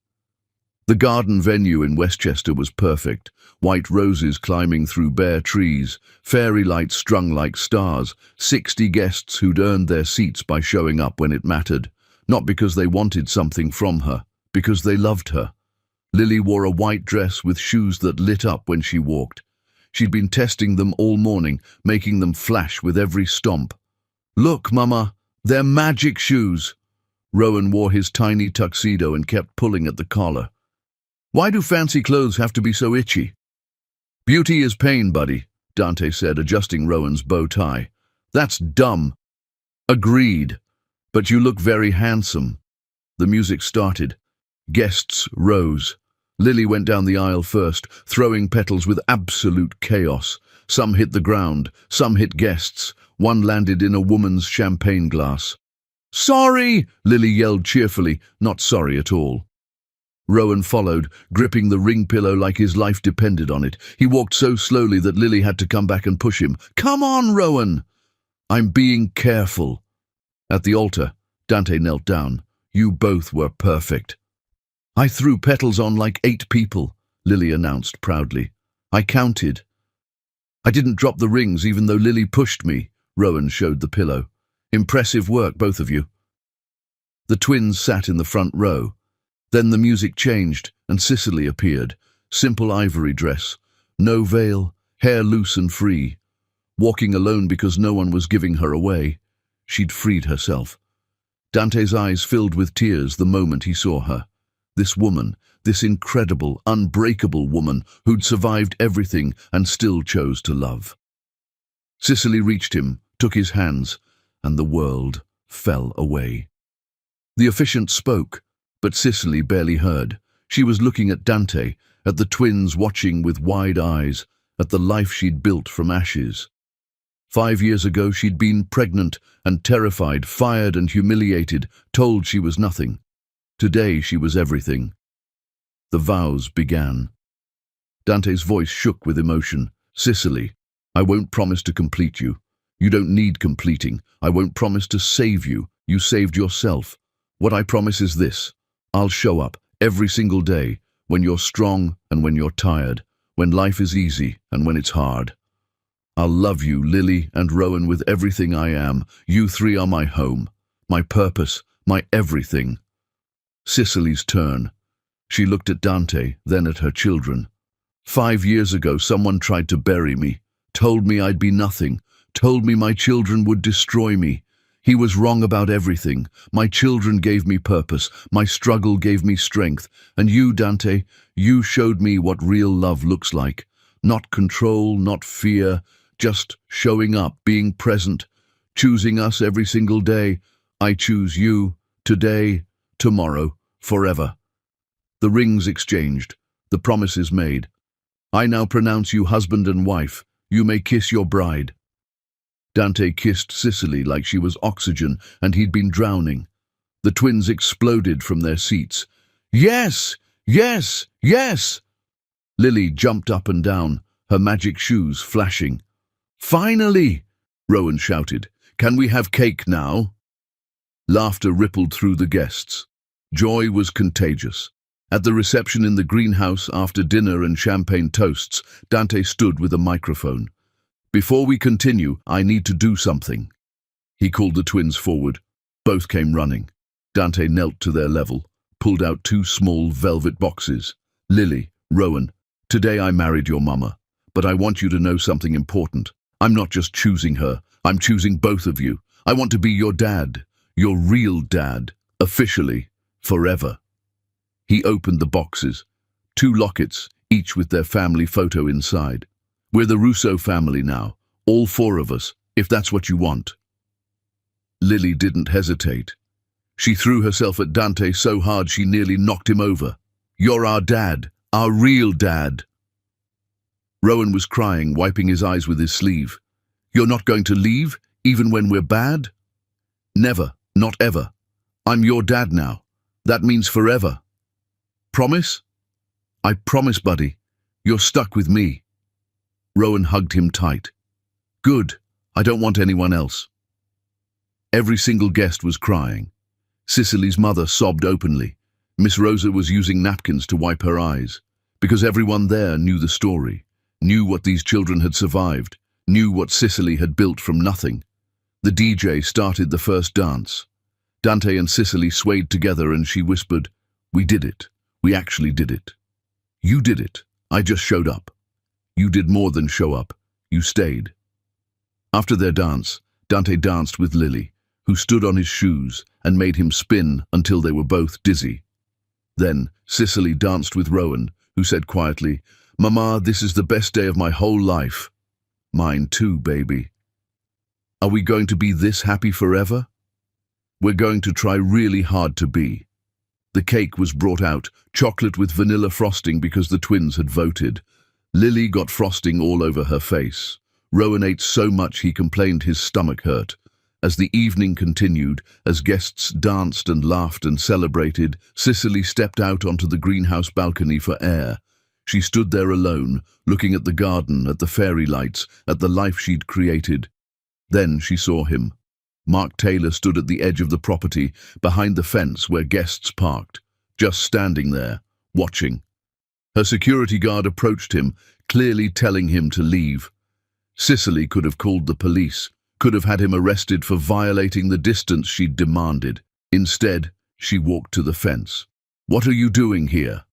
The garden venue in Westchester was perfect. White roses climbing through bare trees, fairy lights strung like stars, 60 guests who'd earned their seats by showing up when it mattered, not because they wanted something from her, because they loved her. Lily wore a white dress with shoes that lit up when she walked. She'd been testing them all morning, making them flash with every stomp. "Look, Mama, they're magic shoes." Rowan wore his tiny tuxedo and kept pulling at the collar. "Why do fancy clothes have to be so itchy?" "Beauty is pain, buddy," Dante said, adjusting Rowan's bow tie. "That's dumb." "Agreed. But you look very handsome." The music started. Guests rose. Lily went down the aisle first, throwing petals with absolute chaos. Some hit the ground, some hit guests. One landed in a woman's champagne glass. "Sorry!" Lily yelled cheerfully, not sorry at all. Rowan followed, gripping the ring pillow like his life depended on it. He walked so slowly that Lily had to come back and push him. "Come on, Rowan!" "I'm being careful." At the altar, Dante knelt down. "You both were perfect." "I threw petals on like 8 people," Lily announced proudly. "I counted." "I didn't drop the rings even though Lily pushed me," Rowan showed the pillow. "Impressive work, both of you." The twins sat in the front row. Then the music changed and Cicely appeared. Simple ivory dress, no veil, hair loose and free. Walking alone because no one was giving her away. She'd freed herself. Dante's eyes filled with tears the moment he saw her. This woman, this incredible, unbreakable woman who'd survived everything and still chose to love. Cicely reached him, took his hands, and the world fell away. The officiant spoke, but Cicely barely heard. She was looking at Dante, at the twins watching with wide eyes, at the life she'd built from ashes. 5 years ago she'd been pregnant and terrified, fired and humiliated, told she was nothing. Today she was everything. The vows began. Dante's voice shook with emotion. "Cicely, I won't promise to complete you. You don't need completing. I won't promise to save you. You saved yourself. What I promise is this. I'll show up every single day, when you're strong and when you're tired, when life is easy and when it's hard. I'll love you, Lily and Rowan, with everything I am. You three are my home, my purpose, my everything. Cicely's turn. She looked at Dante, then at her children. 5 years ago, someone tried to bury me, told me I'd be nothing, told me my children would destroy me. He was wrong about everything. My children gave me purpose. My struggle gave me strength. And you, Dante, you showed me what real love looks like. Not control, not fear, just showing up, being present, choosing us every single day. I choose you, today, tomorrow, forever. The rings exchanged, the promises made. I now pronounce you husband and wife. You may kiss your bride. Dante kissed Cicely like she was oxygen and he'd been drowning. The twins exploded from their seats. Yes! Yes! Yes! Lily jumped up and down, her magic shoes flashing. Finally! Rowan shouted. Can we have cake now? Laughter rippled through the guests. Joy was contagious. At the reception in the greenhouse, after dinner and champagne toasts, Dante stood with a microphone. Before we continue, I need to do something. He called the twins forward. Both came running. Dante knelt to their level, pulled out 2 small velvet boxes. Lily, Rowan, today I married your mama, but I want you to know something important. I'm not just choosing her, I'm choosing both of you. I want to be your dad, your real dad, officially, forever. He opened the boxes, 2 lockets, each with their family photo inside. We're the Russo family now, all 4 of us, if that's what you want. Lily didn't hesitate. She threw herself at Dante so hard she nearly knocked him over. You're our dad, our real dad. Rowan was crying, wiping his eyes with his sleeve. You're not going to leave, even when we're bad? Never, not ever. I'm your dad now. That means forever. Promise? I promise, buddy. You're stuck with me. Rowan hugged him tight. Good. I don't want anyone else. Every single guest was crying. Cicely's mother sobbed openly. Miss Rosa was using napkins to wipe her eyes, because everyone there knew the story, knew what these children had survived, knew what Cicely had built from nothing. The DJ started the first dance. Dante and Cicely swayed together and she whispered, We did it. We actually did it. You did it. I just showed up. You did more than show up. You stayed. After their dance, Dante danced with Lily, who stood on his shoes and made him spin until they were both dizzy. Then Cicely danced with Rowan, who said quietly, Mama, this is the best day of my whole life. Mine too, baby. Are we going to be this happy forever? We're going to try really hard to be. The cake was brought out, chocolate with vanilla frosting because the twins had voted. Lily got frosting all over her face. Rowan ate so much he complained his stomach hurt. As the evening continued, as guests danced and laughed and celebrated, Cicely stepped out onto the greenhouse balcony for air. She stood there alone, looking at the garden, at the fairy lights, at the life she'd created. Then she saw him. Mark Taylor stood at the edge of the property, behind the fence where guests parked, just standing there, watching. Her security guard approached him, clearly telling him to leave. Cicely could have called the police, could have had him arrested for violating the distance she'd demanded. Instead, she walked to the fence. What are you doing here?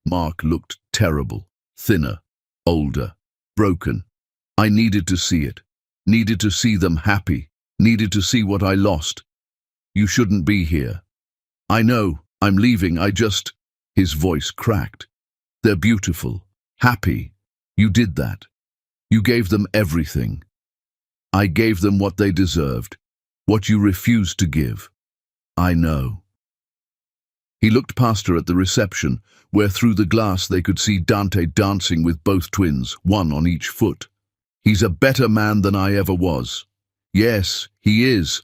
Mark looked terrible, thinner, older, broken. I needed to see it. Needed to see them happy. Needed to see what I lost. You shouldn't be here. I know, I'm leaving, His voice cracked. They're beautiful, happy. You did that. You gave them everything. I gave them what they deserved, what you refused to give. I know. He looked past her at the reception, where through the glass they could see Dante dancing with both twins, one on each foot. He's a better man than I ever was. Yes, he is.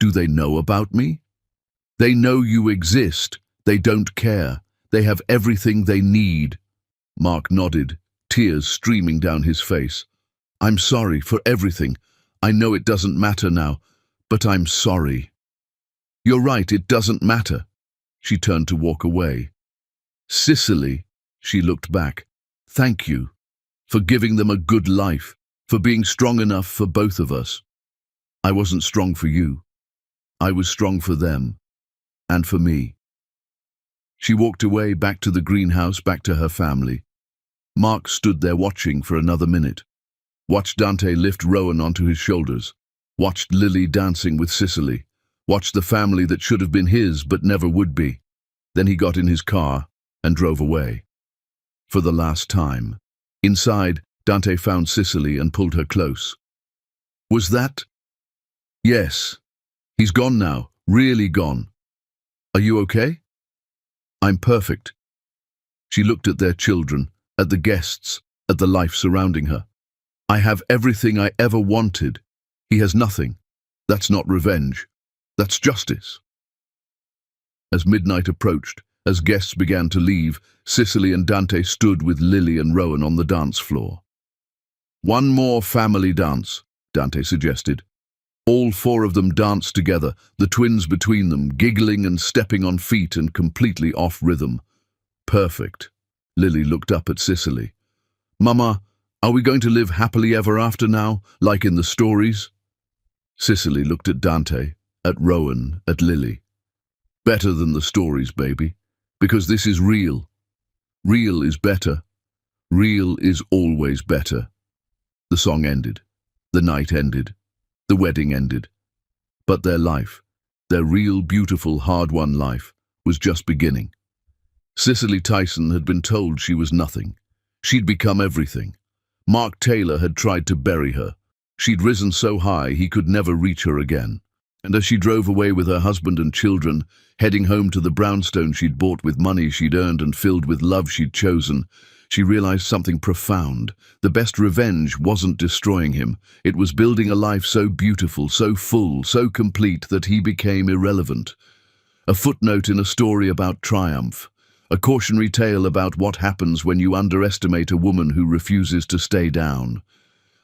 Do they know about me? They know you exist. They don't care. They have everything they need. Mark nodded, tears streaming down his face. I'm sorry for everything. I know it doesn't matter now, but I'm sorry." "You're right, it doesn't matter." She turned to walk away. "Cicely," she looked back, "thank you for giving them a good life, for being strong enough for both of us. I wasn't strong for you. I was strong for them, and for me." She walked away, back to the greenhouse, back to her family. Mark stood there watching for another minute. Watched Dante lift Rowan onto his shoulders. Watched Lily dancing with Cicely. Watched the family that should have been his but never would be. Then he got in his car and drove away. For the last time. Inside, Dante found Cicely and pulled her close. "Was that?" "Yes. He's gone now, really gone. Are you okay?" "I'm perfect." She looked at their children, at the guests, at the life surrounding her. "I have everything I ever wanted. He has nothing. That's not revenge. That's justice." As midnight approached, as guests began to leave, Cicely and Dante stood with Lily and Rowan on the dance floor. "One more family dance," Dante suggested. All four of them danced together, the twins between them, giggling and stepping on feet and completely off rhythm. "Perfect." Lily looked up at Cicely. "Mama, are we going to live happily ever after now, like in the stories?" Cicely looked at Dante, at Rowan, at Lily. "Better than the stories, baby, because this is real. Real is better. Real is always better." The song ended. The night ended. The wedding ended. But their life, their real, beautiful, hard-won life, was just beginning. Cicely Tyson had been told she was nothing. She'd become everything. Mark Taylor had tried to bury her. She'd risen so high he could never reach her again. And as she drove away with her husband and children, heading home to the brownstone she'd bought with money she'd earned and filled with love she'd chosen, she realized something profound. The best revenge wasn't destroying him. It was building a life so beautiful, so full, so complete that he became irrelevant. A footnote in a story about triumph. A cautionary tale about what happens when you underestimate a woman who refuses to stay down.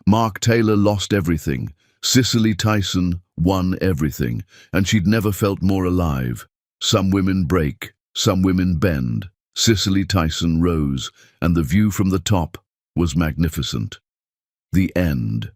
Mark Taylor lost everything. Cicely Tyson won everything, and she'd never felt more alive. Some women break, some women bend. Cicely Tyson rose, and the view from the top was magnificent. The end.